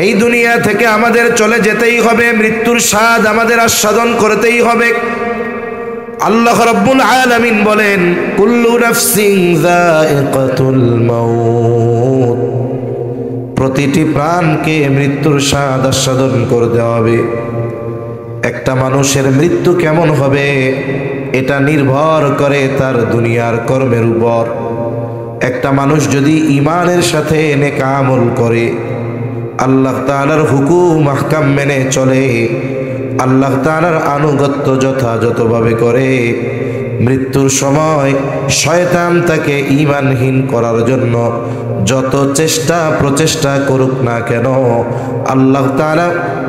এই দুনিয়া থেকে আমাদের চলে যেতেই হবে, মৃত্যুর স্বাদ আমাদের আস্বাদন করতেই হবে। আল্লাহ রাব্বুল আলামিন বলেন, কুল্লু নাফসিন যায়িকাতুল মাউত, প্রতিটি প্রাণকে মৃত্যুর স্বাদ আস্বাদন করতে হবে। একটা মানুষের মৃত্যু কেমন হবে এটা নির্ভর করে তার দুনিয়ার কর্মের উপর। একটা মানুষ যদি ঈমানের সাথে নেক আমল করে, আল্লাহ তাআলার হুকুম আহকাম মেনে চলে, আল্লাহ তাআলার আনুগত্য যথাযথভাবে করে, মৃত্যুর সময় শয়তান তাকে ঈমানহীন করার জন্য যত চেষ্টা প্রচেষ্টা করুক না কেন, আল্লাহ তাআলা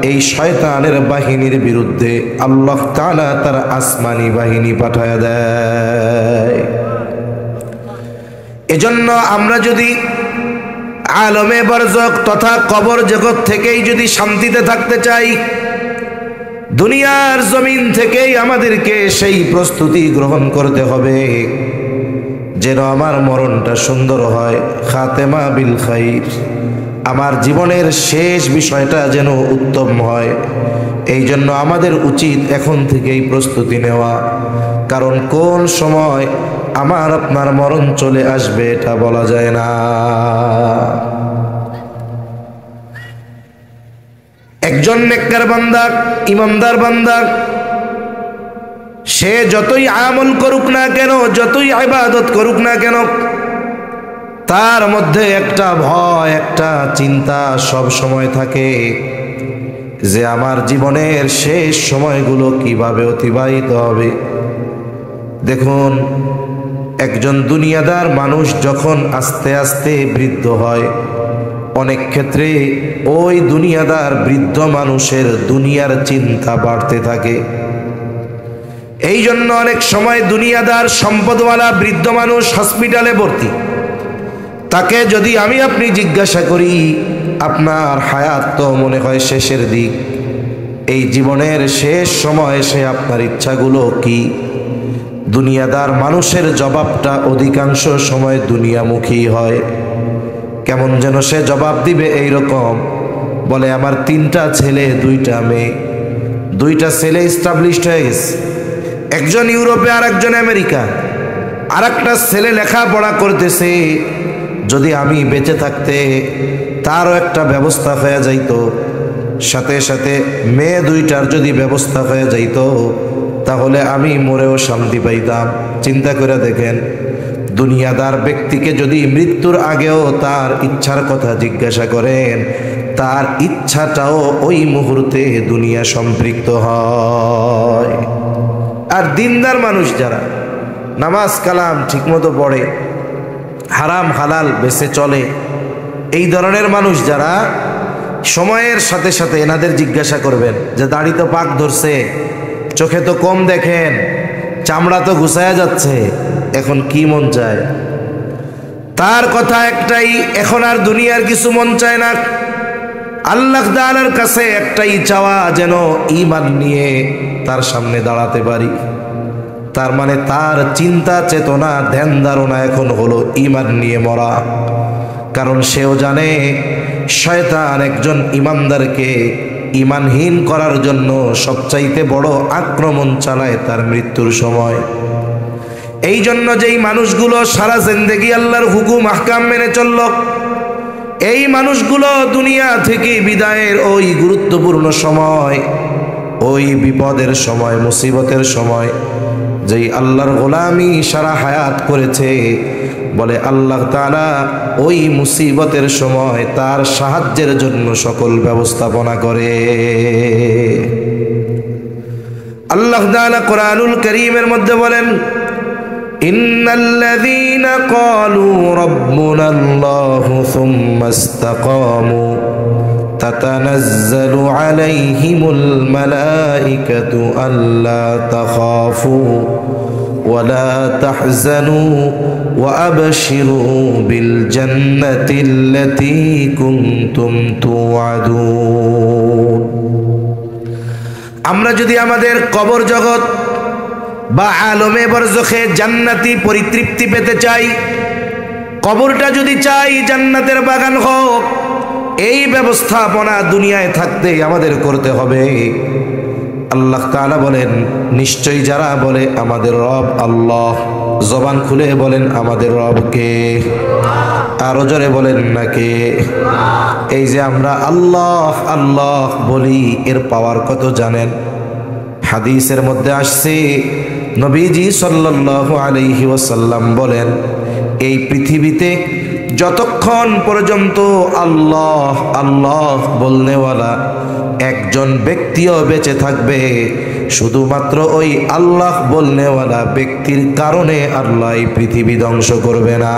এই শয়তানের বাহিনীর বিরুদ্ধে আল্লাহ তাআলা তার আসমানি বাহিনী পাঠায় দেয়। এজন্য আমরা যদি আলমে বারজাখ তথা কবর জগৎ থেকেই যদি শান্তিতে থাকতে চাই, দুনিয়ার জমিন থেকেই আমাদেরকে সেই প্রস্তুতি গ্রহণ করতে হবে যেন আমার মরণটা সুন্দর হয়, খাতেমা বিল খাইর, আমার জীবনের শেষ বিষয়টা যেন উত্তম হয়। এই জন্য আমাদের উচিত এখন থেকেই প্রস্তুতি নেওয়া, কারণ কোন সময় আমার আপনার মরণ চলে আসবে এটা বলা যায় না। একজন নেককার বান্দা, ইমানদার বান্দা, সে যতই আমল করুক না কেন, যতই ইবাদত করুক না কেন, তার মধ্যে একটা ভয়, একটা চিন্তা সব সময় থাকে যে আমার জীবনের শেষ সময়গুলো কিভাবে অতিবাহিত হবে। দেখুন, একজন দুনিয়াদার মানুষ যখন আস্তে আস্তে বৃদ্ধ হয়, অনেক ক্ষেত্রে ওই দুনিয়াদার বৃদ্ধ মানুষের দুনিয়ার চিন্তা বাড়তে থাকে। এই জন্য অনেক সময় দুনিয়াদার সম্পদওয়ালা বৃদ্ধ মানুষ হসপিটালে ভর্তি, তাকে যদি আমি আপনি জিজ্ঞাসা করি আপনার হায়াত তো মনে হয় শেষের দিক, এই জীবনের শেষ সময় সে আপনার ইচ্ছাগুলো কি, দুনিয়াদার মানুষের জবাবটা অধিকাংশ সময় দুনিয়ামুখী হয়। কেমন যেন সে জবাব দিবে এইরকম, বলে আমার 3টা ছেলে 2টা মেয়ে, 2টা ছেলে এস্টাবলিশড হয়ে গেছে, একজন ইউরোপে আর একজন আমেরিকা, আর একটা ছেলে লেখাপড়া করতেছে। যদি আমি বেঁচে থাকতে তারও একটা ব্যবস্থা হয়ে যাইতো, সাথে সাথে মেয়ে 2টার যদি ব্যবস্থা হয়ে যাইতো, তাহলে আমি মরেও শান্তি পাইতাম। চিন্তা করে দেখেন, দুনিয়াদার ব্যক্তিকে যদি মৃত্যুর আগেও তার ইচ্ছার কথা জিজ্ঞাসা করেন, তার ইচ্ছাটাও ওই মুহূর্তে দুনিয়া সম্পৃক্ত হয়। আর দিনদার মানুষ যারা নামাজ কালাম ঠিকমতো পড়ে, হারাম হালাল বেঁচে চলে, এই ধরনের মানুষ যারা, সময়ের সাথে সাথে এনাদের জিজ্ঞাসা করবেন যে দাড়ি তো পাক ধরছে, চোখে তো কম দেখেন, চামড়া তো গুছায়া যাচ্ছে, এখন কি মন চায়? তার কথা একটাই, এখন আর দুনিয়ার কিছু মন চায় না। আল্লাহ তাআলার কাছে একটাই চাওয়া, যেন ঈমান নিয়ে তার সামনে দাঁড়াতে পারি। তার মানে তার চিন্তা চেতনা ধ্যান ধারণা এখন হলো ঈমান নিয়ে মরা। কারণ সেও জানে শয়তান একজন ঈমানদারকে ঈমানহীন করার জন্য সবচাইতে বড় আক্রমণ চালায় তার মৃত্যুর সময়। এই জন্য যেই মানুষগুলো সারা জিন্দেগি আল্লাহর হুকুম আহকাম মেনে চলল, এই মানুষগুলো দুনিয়া থেকে বিদায়ের ওই গুরুত্বপূর্ণ সময়, ওই বিপদের সময়, মুসিবতের সময়, যেই আল্লাহর গোলামি সারা হায়াত করেছে, বলে আল্লাহ তাআলা ওই মুসিবতের সময় তার সাহায্যের জন্য সকল ব্যবস্থাপনা করে। আল্লাহ তাআলা কোরআনুল কারীমের মধ্যে বলেন, ইন্নাল্লাযীনা ক্বালু রাব্বুনাল্লাহু সুম্মা ইসতাকামু তাতানাজ্জালু আলাইহিমুল মালাইকাতু আল্লা তাখাফু ওয়ালা তাহজানু ওয়া আবশিরু বিল জান্নাতিল্লাতী কুনতুম তুআদুন। আমরা যদি আমাদের কবর জগৎ বা আলমে বারজাখে জান্নাতি পরিতৃপ্তি পেতে চাই, কবরটা যদি চাই জান্নাতের বাগান হোক, এই ব্যবস্থাপনা দুনিয়ায় থাকতে আমাদের করতে হবে। আল্লাহ তাআলা বলেন, নিশ্চয়ই যারা বলে আমাদের রব আল্লাহ, জবান খুলে বলেন আমাদের রব কে? আরো জোরে বলেন না কে? এই যে আমরা আল্লাহ আল্লাহ বলি, এর পাওয়ার কত জানেন? হাদিসের মধ্যে আসছে, নবীজি সাল্লাল্লাহু আলাইহি ওয়াসাল্লাম বলেন, এই পৃথিবীতে যতক্ষণ পর্যন্ত আল্লাহ আল্লাহ বলনেওয়ালা একজন ব্যক্তিও বেঁচে থাকবে, শুধুমাত্র ওই আল্লাহ বলনেওয়ালা ব্যক্তির কারণে আল্লাহ এই পৃথিবী ধ্বংস করবে না।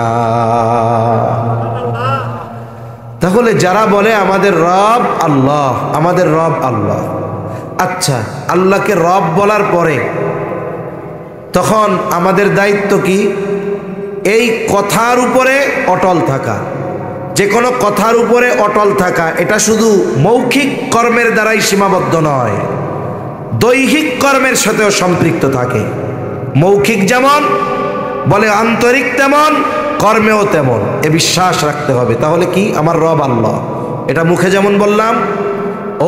তাহলে যারা বলে আমাদের রব আল্লাহ, আমাদের রব আল্লাহ, আচ্ছা আল্লাহকে রব বলার পরে তখন আমাদের দায়িত্ব কি? এই কথার উপরে অটল থাকা। যে কোনো কথার উপরে অটল থাকা, এটা শুধু মৌখিক কর্মের দ্বারাই সীমাবদ্ধ নয়, দৈহিক কর্মের সাথেও সম্পৃক্ত থাকে। মৌখিক যেমন বলে, আন্তরিক তেমন, কর্মেও তেমন, এ বিশ্বাস রাখতে হবে। তাহলে কি? আমার রব আল্লাহ, এটা মুখে যেমন বললাম,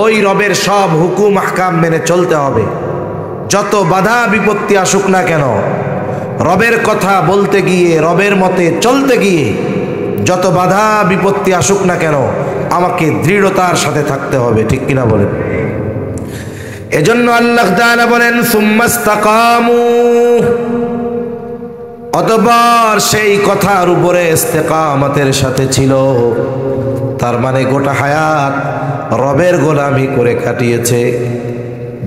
ওই রবের সব হুকুম আহকাম মেনে চলতে হবে। যত বাধা বিপত্তি আসুক না কেন, রবের কথা বলতে গিয়ে, রবের মতে চলতে গিয়ে যত বাধা বিপত্তি আসুক না কেন, আমাকে দৃঢ়তার সাথে থাকতে হবে। ঠিক কিনা বলেন? এজন্য আল্লাহ তাআলা বলেন, সুম্মাস্তাকামু, অতঃপর সেই কথার উপরে ইস্তেকামতের সাথে ছিল। তার মানে গোটা হায়াত রবের গোলামি করে কাটিয়েছে।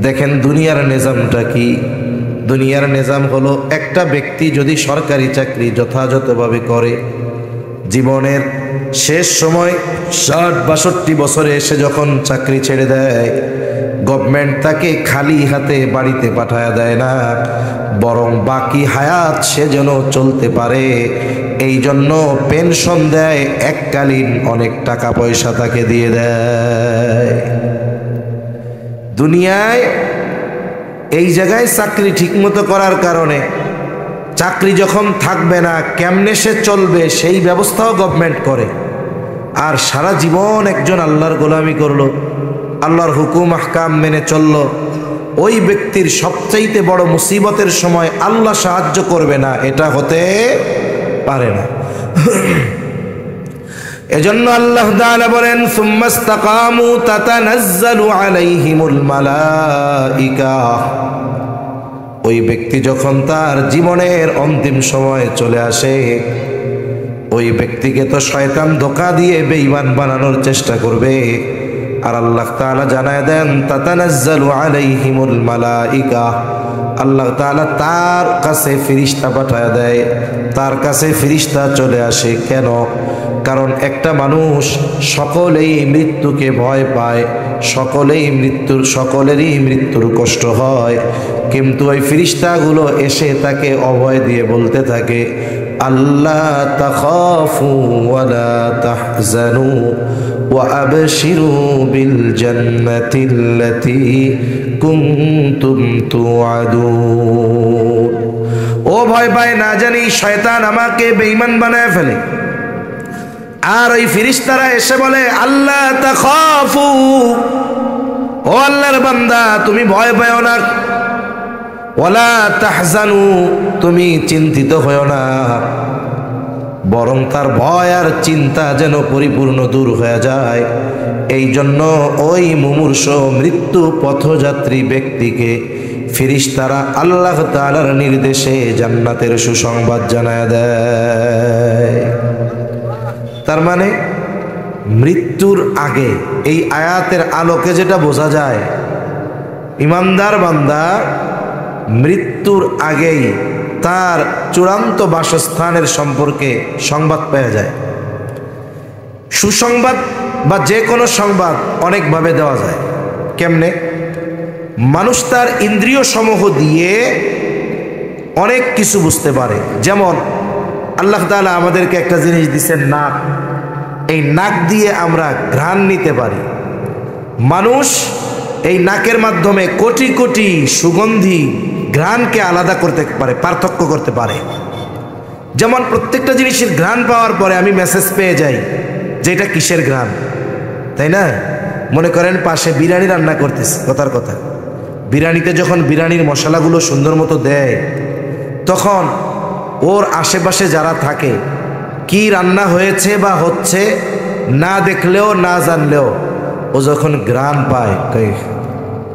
দেখেন দুনিয়ার নিজামটা কি? দুনিয়ার নিজাম হলো, একটা ব্যক্তি যদি সরকারি চাকরি যথাযথভাবে করে, জীবনের শেষ সময় ৬০-৬২ বছরে এসে যখন চাকরি ছেড়ে দেয়, গভর্নমেন্ট তাকে খালি হাতে বাড়িতে পাঠায় দেয় না, বরং বাকি হায়াত সে যেন চলতে পারে এই জন্য পেনশন দেয়, এককালীন অনেক টাকা পয়সা তাকে দিয়ে দেয়। দুনিয়ায় এই জায়গায় চাকরি ঠিকমতো করার কারণে চাকরি যখন থাকবে না, কেমনে সে চলবে সেই ব্যবস্থাও গভর্নমেন্ট করে। আর সারা জীবন একজন আল্লাহর গোলামি করলো, আল্লাহর হুকুম আহকাম মেনে চলল, ওই ব্যক্তির সবচাইতে বড় মুসিবতের সময় আল্লাহ সাহায্য করবে না, এটা হতে পারে না। এজন্য আল্লাহ তাআলা বলেন, সুম্মাস্তাকামু তাতানাজ্জালু আলাইহিমুল মালাইকা, ওই ব্যক্তি যখন তার জীবনের অন্তিম সময় চলে আসে, ওই ব্যক্তিকে তো শয়তান ধোঁকা দিয়ে বেঈমান বানানোর চেষ্টা করবে। আর আল্লাহ তাআলা জানায় দেন, তাতানাজ্জালু আলাইহিমুল মালাইকা, আল্লাহ তাআলা তার কাছে ফেরেশতা পাঠায় দেয়, তার কাছে ফেরেশতা চলে আসে। কেন? কারণ একটা মানুষ সকলেই মৃত্যুকে ভয় পায়, সকলেরই মৃত্যুর কষ্ট হয়, কিন্তু ওই ফেরেশতাগুলো এসে তাকে অভয় দিয়ে বলতে থাকে, আল্লাহ তাখাফু ওয়ালা তাহজানু ওয়া আবশিরু বিল জান্নাতিল্লাতী কুনতুম তুআদুন। ও ভয় পায় না জানি শয়তান আমাকে বেঈমান বানায় ফেলে। আর ওই ফেরেশতারা এসে বলে, আল্লাহ তাখাফু, ও আল্লাহর বান্দা তুমি ভয় পাও না, ওয়ালা তাহজানু, তুমি চিন্তিত হও না, বরং তার ভয় আর চিন্তা যেন পরিপূর্ণ দূর হয়ে যায়। এই জন্য ওই মুমূর্ষ মৃত্যু পথযাত্রী ব্যক্তিকে ফেরেশতারা আল্লাহ তাআলার নির্দেশে জান্নাতের সুসংবাদ জানায় দেয়। তার মানে মৃত্যুর আগে, এই আয়াতের আলোকে যেটা বোঝা যায়, ইমানদার বান্দা মৃত্যুর আগেই তার চূড়ান্ত বাসস্থানের সম্পর্কে সংবাদ পেয়ে যায়। সুসংবাদ বা যে কোনো সংবাদ অনেকভাবে দেওয়া যায়। কেমনে? মানুষ তার ইন্দ্রিয় সমূহ দিয়ে অনেক কিছু বুঝতে পারে। যেমন আল্লাহ তাআলা আমাদেরকে একটা জিনিস দিয়েছেন, নাক। এই নাক দিয়ে আমরা ঘ্রাণ নিতে পারি। মানুষ এই নাকের মাধ্যমে কোটি কোটি সুগন্ধি ঘ্রাণকে আলাদা করতে পারে, পার্থক্য করতে পারে। যেমন প্রত্যেকটা জিনিসের ঘ্রাণ পাওয়ার পরে আমি মেসেজ পেয়ে যাই যে এটা কিসের ঘ্রাণ। তাই না? মনে করেন পাশে বিরিয়ানি রান্না করতেছে, কথার কথা, বিরিয়ানিতে যখন বিরিয়ানির মশলাগুলো সুন্দর মতো দেয়, তখন ওর আশেপাশে যারা থাকে কি রান্না হয়েছে বা হচ্ছে না দেখলেও না জানলেও ও যখন ঘ্রাণ পায়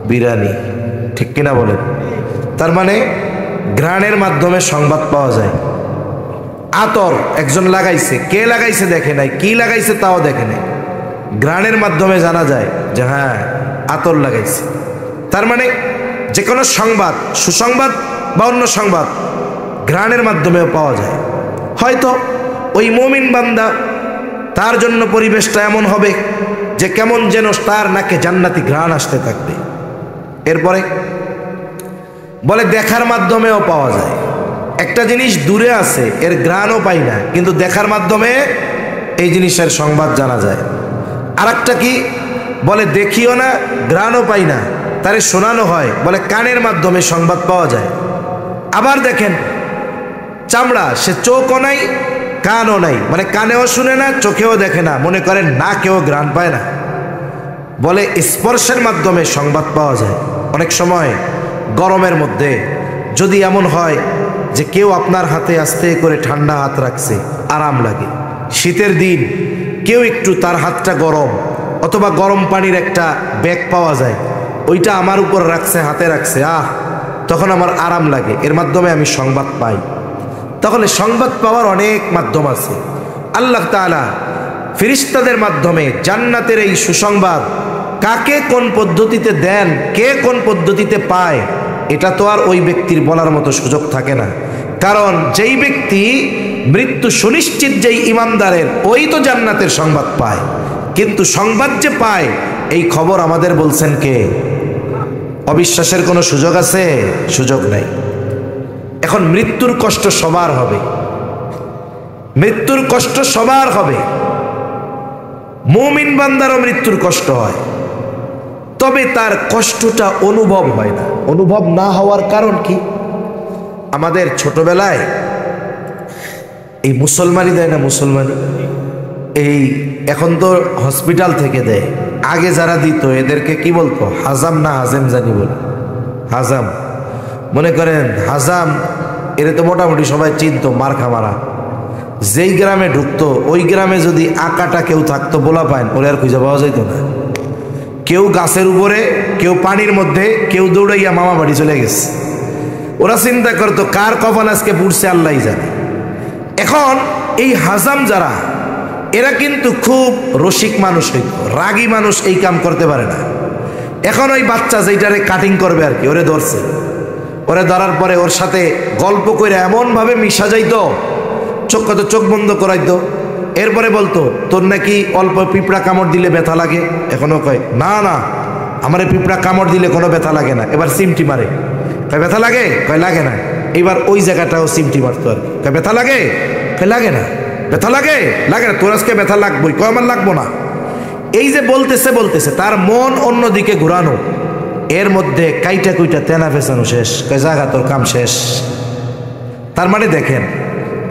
বিরিয়ানি, ঠিক কিনা বলেন? তার মানে ঘ্রাণের মাধ্যমে সংবাদ পাওয়া যায়। আতর একজন লাগাইছে, কে লাগাইছে দেখে নাই, কি লাগাইছে তাও দেখে নাই, ঘ্রাণের মাধ্যমে জানা যায় যে হ্যাঁ আতর লাগাইছে। তার মানে যে কোনো সংবাদ, সুসংবাদ বা অন্য সংবাদ ঘ্রাণের মাধ্যমেও পাওয়া যায়। হয়তো ওই মুমিন বান্দা, তার জন্য পরিবেশটা এমন হবে যে কেমন যেন তার নাকে জান্নাতি ঘ্রাণ আসতে থাকবে। এরপরে বলে দেখার মাধ্যমেও পাওয়া যায়। একটা জিনিস দূরে আছে, এর ঘ্রাণও পাই না, কিন্তু দেখার মাধ্যমে এই জিনিসের সংবাদ জানা যায়। আর একটা কি বলে, দেখিও না, ঘ্রাণও পাই না, তারে শোনানো হয়, বলে কানের মাধ্যমে সংবাদ পাওয়া যায়। আবার দেখেন চামড়া, সে চোখও নাই কানও নাই, মানে কানেও শুনে না চোখেও দেখে না, মনে করেন না কেউ ঘ্রাণ পায় না, বলে স্পর্শের মাধ্যমে সংবাদ পাওয়া যায়। অনেক সময় গরমের মধ্যে যদি এমন হয় যে কেউ আপনার হাতে আস্তে করে ঠান্ডা হাত রাখছে, আরাম লাগে। শীতের দিন কেউ একটু তার হাতটা গরম, অথবা গরম পানির একটা ব্যাগ পাওয়া যায়, ওইটা আমার উপর রাখছে, হাতে রাখছে, তখন আমার আরাম লাগে, এর মাধ্যমে আমি সংবাদ পাই। তাহলে সংবাদ পাওয়ার অনেক মাধ্যম আছে। আল্লাহ তাআলা ফেরেশতাদের মাধ্যমে জান্নাতের এই সুসংবাদ কাকে কোন পদ্ধতিতে দেন, কে কোন পদ্ধতিতে পায়, এটা তো আর ওই ব্যক্তির বলার মতো সুযোগ থাকে না। কারণ যেই ব্যক্তি মৃত্যু সুনিশ্চিত, যেই ইমানদারের, ওই তো জান্নাতের সংবাদ পায়। কিন্তু সংবাদ যে পায় এই খবর আমাদের বলছেন কে? অবিশ্বাসের কোনো সুযোগ আছে? সুযোগ নাই। এখন মৃত্যুর কষ্ট সবার হবে, মৃত্যুর কষ্ট সবার হবে। মুমিন বান্দারও মৃত্যুর কষ্ট হয়, তবে তার কষ্টটা অনুভব হয় না। অনুভব না হওয়ার কারণ কি? আমাদের ছোটবেলায় এই মুসলমানি দেয় না, মুসলমানি, এই এখন তো হসপিটাল থেকে দেয়, আগে যারা দিত এদেরকে কি বলতো? হাজাম না হাজেম জানি বলে, হাজাম। মনে করেন হাজাম, এর তো মোটামুটি সবাই চিনতো, মার্কা মারা। যেই গ্রামে ঢুকতো ওই গ্রামে যদি আঁকাটা কেউ থাকতো, বলা পায় ওরা আর খুঁজে পাওয়া যাইতো না। কেউ গাছের উপরে, কেউ পানির মধ্যে, কেউ দৌড়াইয়া মামা বাড়ি চলে গেছে। ওরা চিন্তা করতো কার কপাল আজকে পুড়ছে আল্লাহই জানে। এখন এই হাজাম যারা, এরা কিন্তু খুব রসিক মানুষ, রাগী মানুষ, এই কাম করতে পারে না। এখন ওই বাচ্চা যেটারে কাটিং করবে আর কি, ওরে ধরছে, ওরে ধরার পরে ওর সাথে গল্প করে এমনভাবে মিশা যাইতো, চোখ বন্ধ করাইতো। এরপরে বলতো তোর নাকি অল্প পিঁপড়া কামড় দিলে ব্যথা লাগে। এখনো কয় না না, আমার পিঁপড়া কামড় দিলে কোনো ব্যথা লাগে না। এবার সিমটি মারে, কয় ব্যথা লাগে, কয় লাগে না। এইবার ওই জায়গাটাও সিমটি মারতো আর কি, কয় ব্যথা লাগে, কয় লাগে না। ব্যথা লাগে, লাগে না, তোর আজকে ব্যথা লাগবোই, কয় আমার লাগবো না। এই যে বলতেছে তার মন অন্যদিকে ঘুরানো, এর মধ্যে কাইটা কুইটা তেনা ফেসানো শেষ, কয় জায়গা তোর কাম শেষ। তার মানে দেখেন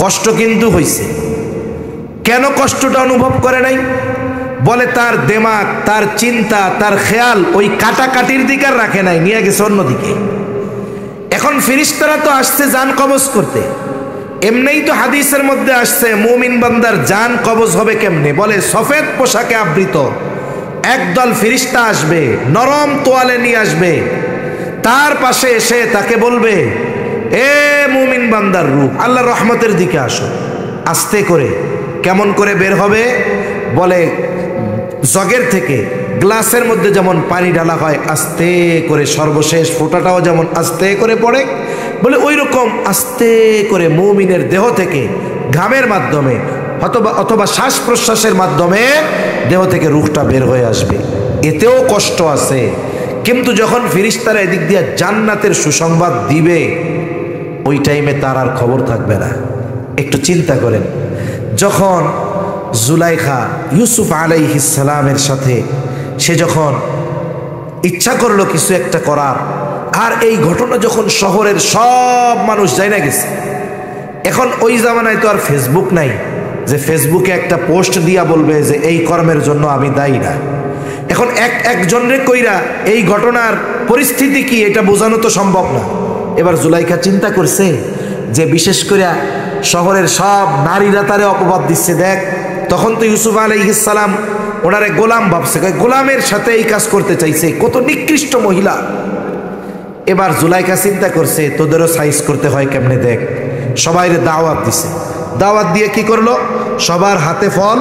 কষ্ট কিন্তু হইছে। কেন কষ্টটা অনুভব করে নাই? বলে তার দেমাগ, তার চিন্তা, তার খেয়াল ওই কাটাকাটির দিকে রাখে নাই, নিয়ে গেছে অন্যদিকে। এখন ফেরেশতারা তো আসছে জান কবজ করতে, এমনিই তো হাদিসের মধ্যে আসছে মুমিন বান্দার জান কবজ হবে কেমনে? বলে সফেদ পোশাকে আবৃত একদল ফেরেশতা আসবে, নরম তোয়ালে নিয়ে আসবে, তার পাশে এসে তাকে বলবে এ মুমিন বান্দার রূহ, আল্লাহর রহমতের দিকে আসো। আস্তে করে, কেমন করে বের হবে? বলে জগের থেকে গ্লাসের মধ্যে যেমন পানি ঢালা হয় আস্তে করে, সর্বশেষ ফোঁটাটাও যেমন আস্তে করে পড়ে, বলে ওই রকম আস্তে করে মুমিনের দেহ থেকে ঘামের মাধ্যমে অথবা শ্বাস প্রশ্বাসের মাধ্যমে দেহ থেকে রূহটা বের হয়ে আসবে। এতেও কষ্ট আছে, কিন্তু যখন ফেরেশতারা এদিক দিয়ে জান্নাতের সুসংবাদ দিবে, ওই টাইমে তার আর খবর থাকবে না। একটু চিন্তা করেন, যখন জুলাইখা ইউসুফ আলাইহিস সালামের সাথে সে যখন ইচ্ছা করলো কিছু একটা করার, আর এই ঘটনা যখন শহরের সব মানুষ জানা গেছে, এখন ওই জামানায় তো আর ফেসবুক নাই যে ফেসবুকে একটা পোস্ট দিয়া বলবে যে এই কর্মের জন্য আমি দায়ী না। এখন একজনরে কইরা এই ঘটনার পরিস্থিতি কি এটা বোঝানো তো সম্ভব না। এবার জুলাইখা চিন্তা করছে যে বিশেষ করে শহরের সব নারীরা তারে অপবাদ দিচ্ছে, দেখ তখন তো ইউসুফ আলাইহিস সালাম ওনারে গোলাম ভাবছে, গোলামের সাথে এই কাজ করতে চাইছে, কত নিকৃষ্ট মহিলা। এবার জুলাইখা চিন্তা করছে তোদেরও সাইজ করতে হয় কেমনে, দেখ সবাইরে দাওয়াত দিছে। দাওয়াত দিয়ে কি করলো, সবার হাতে ফল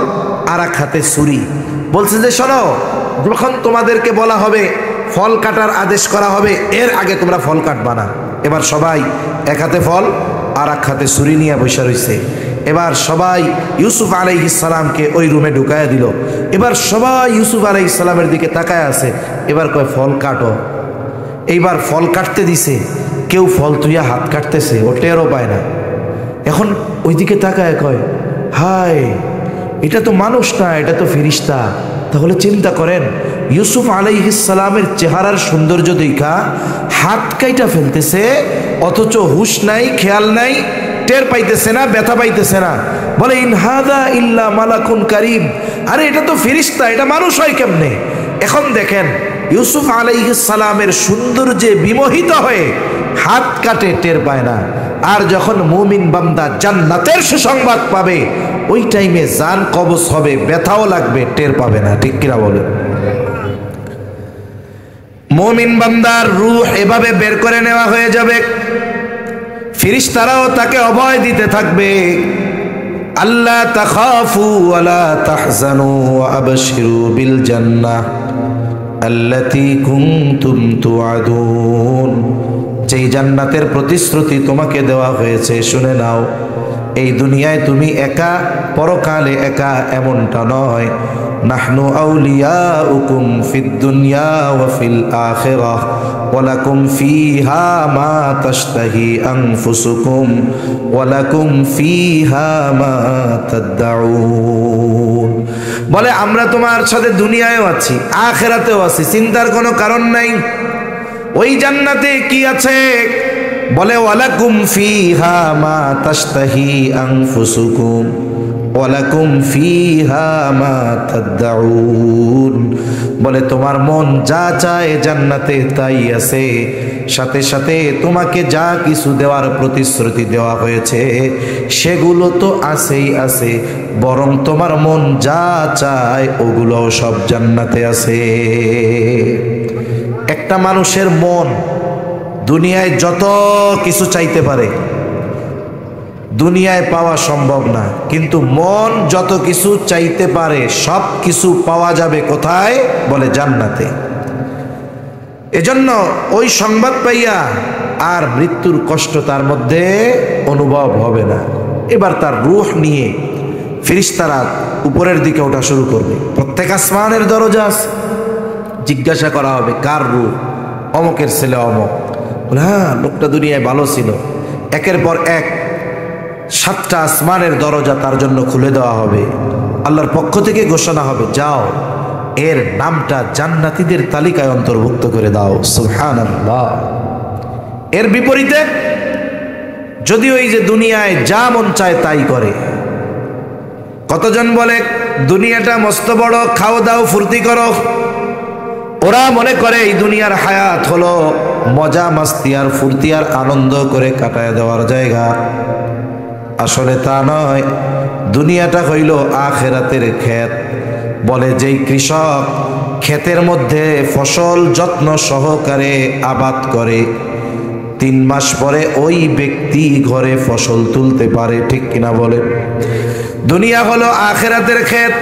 আর এক হাতে ছুরি। বলছে যে শোনো, যখন তোমাদেরকে বলা হবে ফল কাটার আদেশ করা হবে, এর আগে তোমরা ফল কাটবা না। এবার সবাই এক হাতে ফল আর এক হাতে ছুরি নিয়ে বসে রয়েছে। এবার সবাই ইউসুফ আলাইহিস সালামকে ওই রুমে ঢুকায়া দিল। এবার সবাই ইউসুফ আলাইহিস সালামের দিকে তাকায় আছে। এবার কয় ফল কাটো। এইবার ফল কাটতে দিছে, কেউ ফল তুইয়া হাত কাটতেছে, ও টেরও পায় না। এখন ওইদিকে তাকায় কয় হায়, এটা তো মানুষ না, এটা তো ফেরেশতা। তাহলে চিন্তা করেন, ইউসুফ আলাইহিস সালামের চেহারার সৌন্দর্য দেখা হাত কাইটা ফেলতেছে, অথচ হুশ নাই, খেয়াল নাই, টের পাইতেছে না, ব্যথা পাইতেছে না। বলে ইন হাদা ইল্লা মালাকুন কারীম, আরে এটা তো ফেরেশতা, এটা মানুষ হয় কেমনে? এখন দেখেন ইউসুফ আলাইহিস সালামের সৌন্দর্যে বিমোহিত হয়ে হাত কাটে, টের পায় না। আর যখন মুমিন বান্দা জান্নাতের সুসংবাদ পাবে, ওই টাইমে জান কবজ হবে, ব্যথাও লাগবে, টের পাবে না। ঠিক কিনা বলে? মুমিন বান্দার রূহ এভাবে বের করে নেওয়া হয়ে যাবে, ফেরেশতারাও তাকে অভয় দিতে থাকবে। আল্লাহ তাখাফু ওয়ালা তাহজানু ওয়া আবশিরু বিল জান্নাহ আল্লাতী কুনতুম তুআদুন। যেই জান্নাতের প্রতিশ্রুতি তোমাকে দেওয়া হয়েছে, শুনে নাও, এই দুনিয়ায় তুমি একা, পরকালে একা এমনটা নয়। নাহনু আউলিয়াউকুম ফিদ দুনিয়া ওয়া ফিল আখিরাহ ওয়া লাকুম ফিহা মা তাশতাহি আনফুসুকুম ওয়া লাকুম ফিহা মা তাদউন। বলে আমরা তোমার সাথে দুনিয়ায়ও আছি, আখিরাতেও আছি, চিন্তার কোনো কারণ নাই। ওই জান্নাতে কি আছে? বলে ওয়ালাকুম ফিহা মা তাশতাহি আনফুসুকুম ওয়ালাকুম ফিহা মা তাদউন। বলে তোমার মন যা চায় জান্নাতে তাই আছে, সাথে সাথে তোমাকে যা কিছু দেওয়ার প্রতিশ্রুতি দেওয়া হয়েছে সেগুলো তো আছেই আছে, বরং তোমার মন যা চায় ওগুলো সব জান্নাতে আছে। একটা মানুষের মন দুনিয়ায় যত কিছু চাইতে পারে, দুনিয়ায় পাওয়া সম্ভব না, কিন্তু মন যত কিছু চাইতে পারে সব কিছু পাওয়া যাবে কোথায়? বলে জান্নাতে। এজন্য ওই সংবাদ পাইয়া আর মৃত্যুর কষ্ট তার মধ্যে অনুভব হবে না। এবার তার রূহ নিয়ে ফেরেশতারা উপরের দিকে ওঠা শুরু করবে। প্রত্যেক আসমানের দরজা আছে, জিজ্ঞাসা করা হবে কার রূহ? অমকের ছেলে অমক। বলে হ্যাঁ, লোকটা দুনিয়ায় ভালো ছিল। একের পর এক 7টা আসমানের দরজা তার জন্য খুলে দেওয়া হবে। আল্লাহর পক্ষ থেকে ঘোষণা হবে, যাও এর নামটা জান্নাতীদের তালিকায় অন্তর্ভুক্ত করে দাও। সুবহানাল্লাহ। এর বিপরীতে যদি ওই যে দুনিয়ায় যা মন চায় তাই করে, কতজন বলে দুনিয়াটা মস্ত বড়, খাও দাও ফুর্তি করো। ওরা মনে করে এই দুনিয়ার হায়াত হলো মজা মাস্তি আর ফুর্তি আর আনন্দ করে কাটায় দেওয়ার জায়গা। আসলে তা নয়, দুনিয়াটা হইল আখিরাতের ক্ষেত। বলে যেই কৃষক ক্ষেতের মধ্যে ফসল যত্ন সহকারে আবাদ করে, 3 মাস পরে ওই ব্যক্তি ঘরে ফসল তুলতে পারে। ঠিক কিনা বলে? দুনিয়া হলো আখিরাতের ক্ষেত।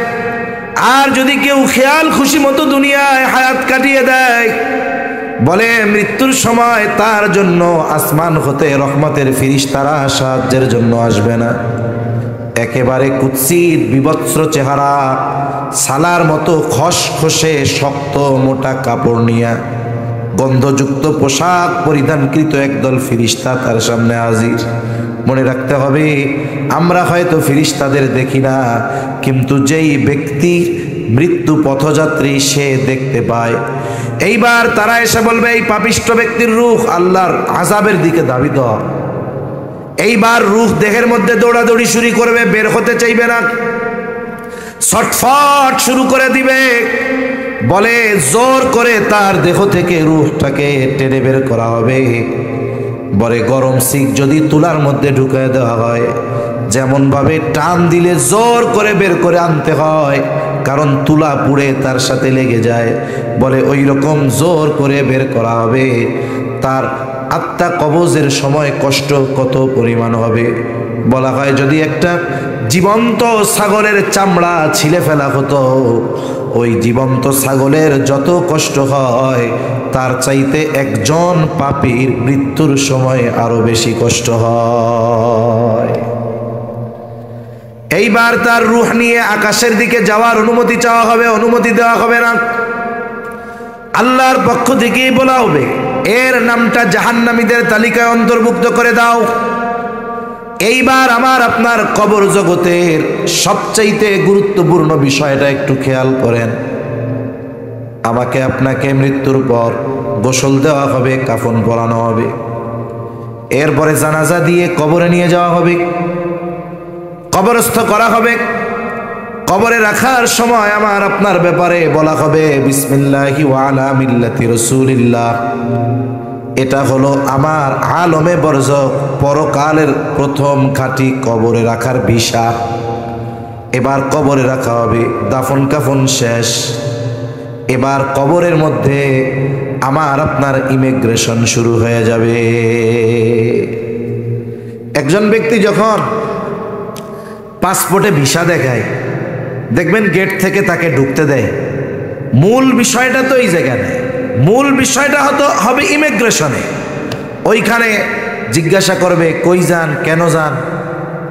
আর যদি কেউ খেয়াল খুশি মতো দুনিয়ায় হায়াত কাটিয়ে দেয়, বলে মৃত্যুর সময় তার জন্য আসমান হতে রহমতের ফেরেশতারা সাহায্যের জন্য আসবে না। একেবারে কুৎসিত বিভৎস চেহারা, সালার মতো খসখসে শক্ত মোটা কাপড় নিয়ে গন্ধযুক্ত পোশাক পরিধানকৃত একদল ফেরেশতা তার সামনে হাজির। মনে রাখতে হবে, আমরা হয়তো ফেরেশতাদের দেখি না, কিন্তু যেই ব্যক্তি মৃত্যু পথযাত্রী সে দেখতে পায়। এইবার তারা এসে বলবে, এই পাপিষ্ঠ ব্যক্তির রূহ আল্লাহর আযাবের দিকে ধাবিত। এইবার রূহ দেহের মধ্যে দৌড়াদৌড়ি শুরু করবে, বের হতে চাইবে না, ছটফট শুরু করে দিবে। বলে জোর করে তার দেহ থেকে রূহটাকে টেনে বের করা হবে। বলে গরম শিক যদি তুলার মধ্যে ঢুকিয়ে দেওয়া হয়, যেমন ভাবে টান দিলে জোর করে বের করে আনতে হয়, কারণ তুলা পুড়ে তার সাথে লেগে যায়, বলে ওই রকম জোর করে বের করা হবে। তার আত্মা কবজের সময় কষ্ট কত পরিমাণ হবে। বলা হয় যদি একটা জীবন্ত ছাগলের চামড়া ছিলে ফেলা হতো, ওই জীবন্ত ছাগলের যত কষ্ট হয় তার চাইতে একজন পাপীর মৃত্যুর সময় আরো বেশি কষ্ট হয়। এইবার তার রূহ নিয়ে আকাশের দিকে যাওয়ার অনুমতি চাওয়া হবে, অনুমতি দেওয়া হবে না। আল্লাহর পক্ষ থেকেই বলা হবে এর নামটা জাহান্নামীদের তালিকায় অন্তর্ভুক্ত করে দাও। এইবার আমার আপনার কবর জগতের সবচাইতে গুরুত্বপূর্ণ বিষয়টা একটু খেয়াল করেন। আমাকে আপনাকে মৃত্যুর পর গোসল দেওয়া হবে, কাফন পরানো হবে, এরপরে জানাজা দিয়ে কবরে নিয়ে যাওয়া হবে, কবরস্থ করা হবে। কবরে রাখার সময় আমার আপনার ব্যাপারে বলা হবে বিসমিল্লাহি ওয়া আলা মিল্লাতি রাসূলিল্লাহ। এটা হলো আমার আলমে বরজক পরকালের প্রথম খাঁটি কবরে রাখার ভিসা। এবার কবরে রাখা হবে, দাফন কাফন শেষ। এবার কবরের মধ্যে আমার আপনার ইমিগ্রেশন শুরু হয়ে যাবে। একজন ব্যক্তি যখন পাসপোর্টে ভিসা দেখায়, দেখবেন গেট থেকে তাকে ঢুকতে দেয়। মূল বিষয়টা তো এই জায়গায় নেই, মূল বিষয়টা হবে ইমিগ্রেশনে। ওইখানে জিজ্ঞাসা করবে কই যান, কেন যান,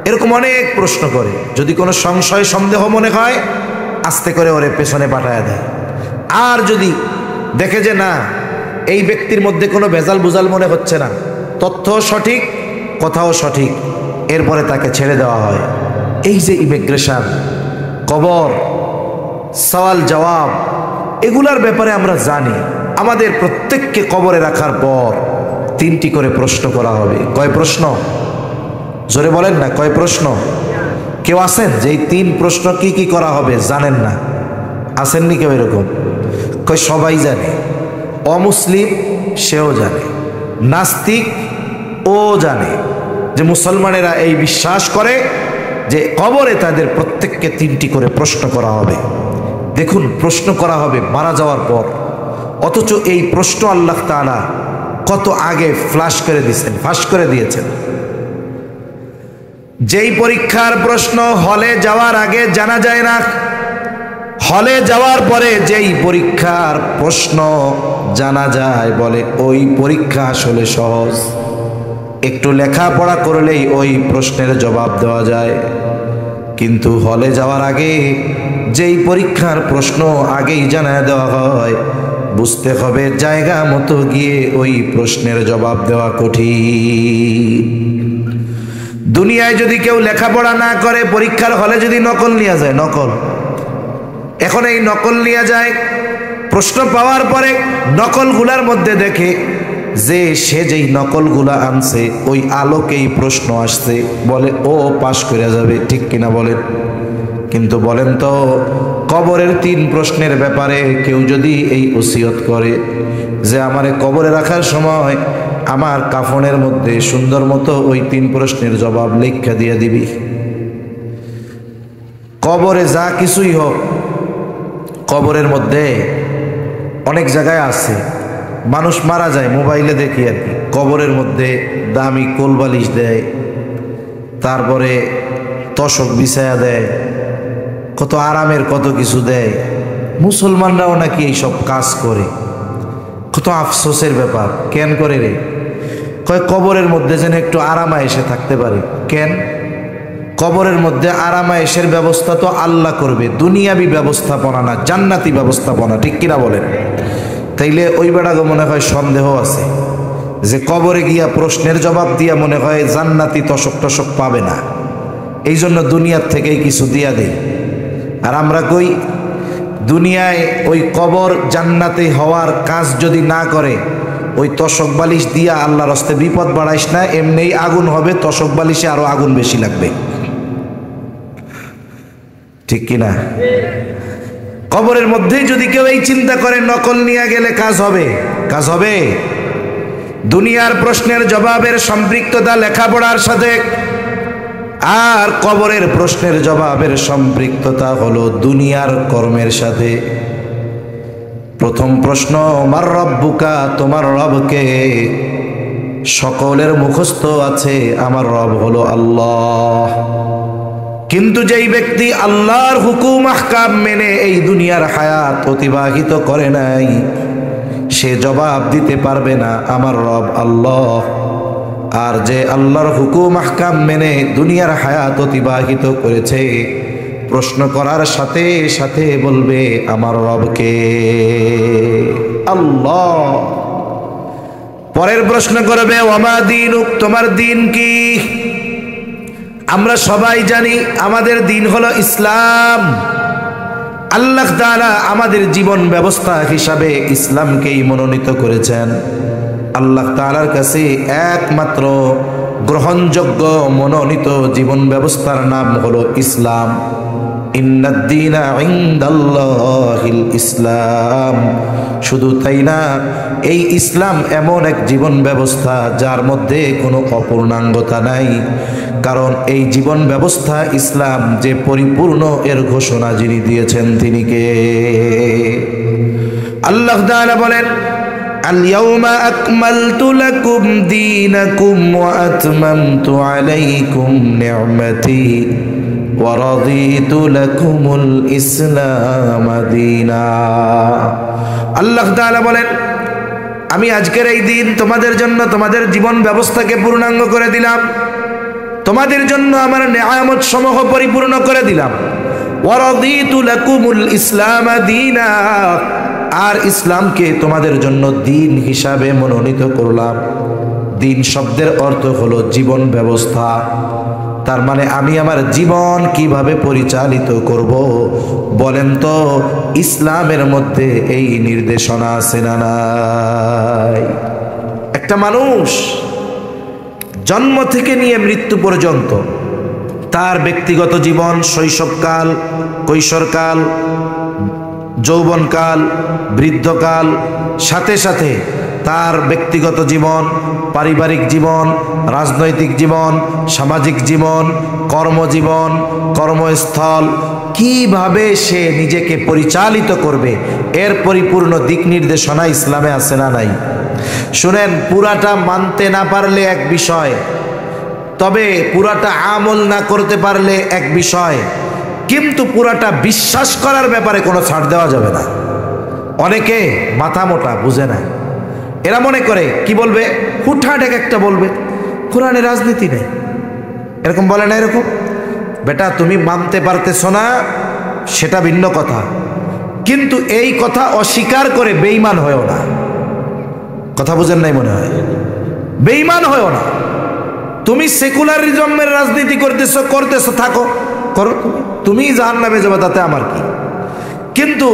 এরকম অনেক প্রশ্ন করে। যদি কোনো সংশয় সন্দেহ মনে হয় আস্তে করে ওরে পেছনে পাঠায় দেয়। আর যদি দেখে যে না এই ব্যক্তির মধ্যে কোনো ভেজাল বুজাল মনে হচ্ছে না, তথ্য সঠিক, কথাও সঠিক, এরপরে তাকে ছেড়ে দেওয়া হয়। এই যে ইমিগ্রেশন, কবর, সওয়াল জবাব, এগুলার ব্যাপারে আমরা জানি। আমাদের প্রত্যেককে কবরে রাখার পর 3টি করে প্রশ্ন করা হবে। কয় প্রশ্ন? জোরে বলেন না, কয় প্রশ্ন? কেউ আছেন যে এই 3 প্রশ্ন কি কি করা হবে জানেন না? আসেননি কেউ এরকম? কয় সবাই জানে, অমুসলিম সেও জানে, নাস্তিক ও জানে, যে মুসলমানেরা এই বিশ্বাস করে যে কবরে তাদের প্রত্যেককে 3টি করে প্রশ্ন করা হবে। দেখুন, প্রশ্ন করা হবে মারা যাওয়ার পর, অথচ এই প্রশ্ন আল্লাহ তাআলা কত আগে ফাঁস করে দিয়েছেন। যেই পরীক্ষার প্রশ্ন হলে যাওয়ার আগে জানা যায় না, হলে যাওয়ার পরে যেই পরীক্ষার প্রশ্ন জানা যায়, বলে ওই পরীক্ষা আসলে সহজ, একটু লেখাপড়া করলেই ওই প্রশ্নের জবাব দেওয়া যায়। কিন্তু হলে যাওয়ার আগে যেই পরীক্ষার প্রশ্ন আগেই জানায় দেওয়া হয়, বুঝতে হবে জায়গা মতো গিয়ে ওই প্রশ্নের জবাব দেওয়া কঠিন। দুনিয়ায় যদি কেউ লেখাপড়া না করে, পরীক্ষার হলে যদি নকল নিয়ে যায়, নকল, এখন এই নকল নিয়ে যায়, প্রশ্ন পাওয়ার পরে নকলগুলার মধ্যে দেখে যে সে যেই নকলগুলা আনছে ওই আলোকেই প্রশ্ন আসছে, বলে ও পাশ করে যাবে। ঠিক কিনা বলেন? কিন্তু বলেন তো, কবরের 3 প্রশ্নের ব্যাপারে কেউ যদি এই ওসিয়ত করে যে আমারে কবরে রাখার সময় আমার কাফনের মধ্যে সুন্দর মতো ওই 3 প্রশ্নের জবাব লেখা দিয়ে দিবি, কবরে যা কিছুই হোক, কবরের মধ্যে অনেক জায়গায় আছে মানুষ মারা যায়, মোবাইলে দেখি আর কি, কবরের মধ্যে দামি কোলবালিশ দেয়, তারপরে তশক বিছায়া দেয়, কত আরামের কত কিছু দেয়। মুসলমানরাও নাকি এইসব কাজ করে, কত আফসোসের ব্যাপার। কেন করে রে? কয় কবরের মধ্যে যেন একটু আরামায়েশে থাকতে পারে। কেন? কবরের মধ্যে আরামায়েশের ব্যবস্থা তো আল্লাহ করবে, দুনিয়াবি ব্যবস্থাপনা না, জান্নাতি ব্যবস্থাপনা। ঠিক কিনা বলেন? তাইলে ওই বেড়াগো মনে হয় সন্দেহ আছে যে কবরে গিয়া প্রশ্নের জবাব দিয়া মনে হয় জান্নাতি তশক টশক পাবে না, এই জন্য দুনিয়ার থেকেই কিছু দিয়া দেয়। আর আমরা কই দুনিয়ায় ওই কবর জান্নাতে হওয়ার কাজ যদি না করে, ওই তশক বালিশ দিয়া আল্লাহর হস্তে বিপদ বাড়াইস না, এমনিই আগুন হবে, তশক বালিশে আরো আগুন বেশি লাগবে। ঠিক কিনা? কবরের মধ্যেই যদি কেউ এই চিন্তা করে নকল নিয়ে গেলে কাজ হবে, কাজ হবে। দুনিয়ার প্রশ্নের জবাবের সম্পৃক্ততা লেখাপড়ার সাথে, আর কবরের প্রশ্নের জবাবের সম্পৃক্ততা হলো দুনিয়ার কর্মের সাথে। প্রথম প্রশ্ন, মার রব্বুকা, তোমার রবকে? সকলের মুখস্থ আছে আমার রব হলো আল্লাহ। কিন্তু যেই ব্যক্তি আল্লাহর হুকুম আহকাম মেনে এই দুনিয়ার হায়াত অতিবাহিত করে নাই, সে জবাব দিতে পারবে না আমার রব আল্লাহ। আর যে আল্লাহর হুকুম আহকাম মেনে দুনিয়ার হায়াত অতিবাহিত করেছে, প্রশ্ন করার সাথে সাথে বলবে আমার রবকে? আল্লাহ। পরের প্রশ্ন করবে, ওমা দীনুক, তোমার দিন কি? আমরা সবাই জানি আমাদের দিন হলো ইসলাম। আল্লাহ তাআলা আমাদের জীবন ব্যবস্থা হিসাবে ইসলামকেই মনোনীত করেছেন। আল্লাহ তাআলার কাছে একমাত্র গ্রহণযোগ্য মনোনীত জীবন ব্যবস্থার নাম হলো ইসলাম। ইন্নাদ-দীনা ইনদাল্লাহিল ইসলাম। শুধু তাই না, এই ইসলাম এমন এক জীবন ব্যবস্থা যার মধ্যে কোনো অপূর্ণাঙ্গতা নাই। কারণ এই জীবন ব্যবস্থা ইসলাম যে পরিপূর্ণ, এর ঘোষণা যিনি দিয়েছেন তিনি কে? আল্লাহ তাআলা বলেন, আল-ইয়াওমা আকমালতু লাকুম দীনাকুম ওয়া আতমামতু আলাইকুম নি'মাতি ওয়া রাদিতু লাকুমুল ইসলাম দীনা। আল্লাহ তাআলা বলেন, আমি আজকের এই দিন তোমাদের জন্য তোমাদের জীবন ব্যবস্থাকে পূর্ণাঙ্গ করে দিলাম, তোমাদের জন্য আমার নেয়ামত সমূহ পরিপূর্ণ করে দিলাম। ওয়া রাদিতু লাকুমুল ইসলাম দীনা, আর ইসলামকে তোমাদের জন্য দিন হিসাবে মনোনীত করলাম। দিন শব্দের অর্থ হলো জীবন ব্যবস্থা। তার মানে আমি আমার জীবন কিভাবে পরিচালিত করব, বলেন তো ইসলামের মধ্যে এই নির্দেশনা আছে না নাই? একটা মানুষ জন্ম থেকে নিয়ে মৃত্যু পর্যন্ত তার ব্যক্তিগত জীবন, শৈশবকাল, কৈশোরকাল, যৌবনকাল, বৃদ্ধকাল, সাথে সাথে তার ব্যক্তিগত জীবন, পারিবারিক জীবন, রাজনৈতিক জীবন, সামাজিক জীবন, কর্মজীবন, কর্মস্থল, কিভাবে সে নিজেকে পরিচালিত করবে, এর পরিপূর্ণ দিক নির্দেশনা ইসলামে আছে না নাই? শুনেন, পুরাটা মানতে না পারলে এক বিষয়, তবে পুরাটা আমল না করতে পারলে এক বিষয়, কিন্তু পুরাটা বিশ্বাস করার ব্যাপারে কোনো ছাড় দেওয়া যাবে না। অনেকে মাথা মোটা, বুঝে না। এরা মনে করে কি বলবে, হুটহাট এক একটা বলবে কোরআনে রাজনীতি নেই, এরকম বলে না। এরকম বেটা, তুমি মানতে পারতেছ না সেটা ভিন্ন কথা, কিন্তু এই কথা অস্বীকার করে বেঈমান হয়েও না। কথা বুঝেন নাই মনে হয়? বেঈমান হয়েও না। তুমি সেকুলারিজমের রাজনীতি করতেছো থাকো, করো, তুমি জাহান্নামে যাবে, তাতে আমার কি? কিন্তু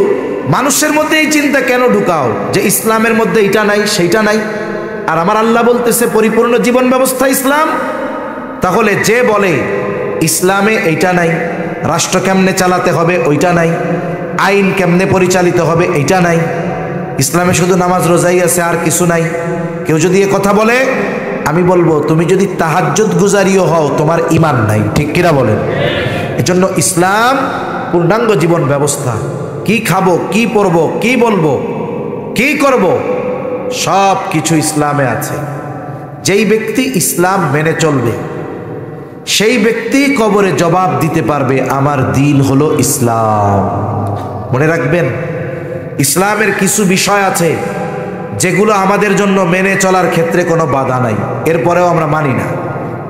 মানুষের মধ্যে এই চিন্তা কেন ঢুকাও যে ইসলামের মধ্যে এটা নাই সেইটা নাই, আর আমার আল্লাহ বলতেছে পরিপূর্ণ জীবন ব্যবস্থা ইসলাম। তাহলে যে বলে ইসলামে এইটা নাই, রাষ্ট্র কেমনে চালাতে হবে ওইটা নাই, আইন কেমনে পরিচালিত হবে এইটা নাই, ইসলামে শুধু নামাজ রোজাই আছে আর কিছু নাই, কেউ যদি এ কথা বলে, আমি বলবো তুমি যদি তাহাজ্জুদ গুজারিও হও তোমার ঈমান নাই। ঠিক কিনা বলেন? এজন্য ইসলাম পূর্ণাঙ্গ জীবন ব্যবস্থা। কি খাবো, কি পরবো, কি বলবো, কি করব, সব কিছু ইসলামে আছে। যেই ব্যক্তি ইসলাম মেনে চলবে সেই ব্যক্তি কবরে জবাব দিতে পারবে আমার দিন হলো ইসলাম। মনে রাখবেন, ইসলামের কিছু বিষয় আছে যেগুলো আমাদের জন্য মেনে চলার ক্ষেত্রে কোনো বাধা নাই, এরপরেও আমরা মানি না।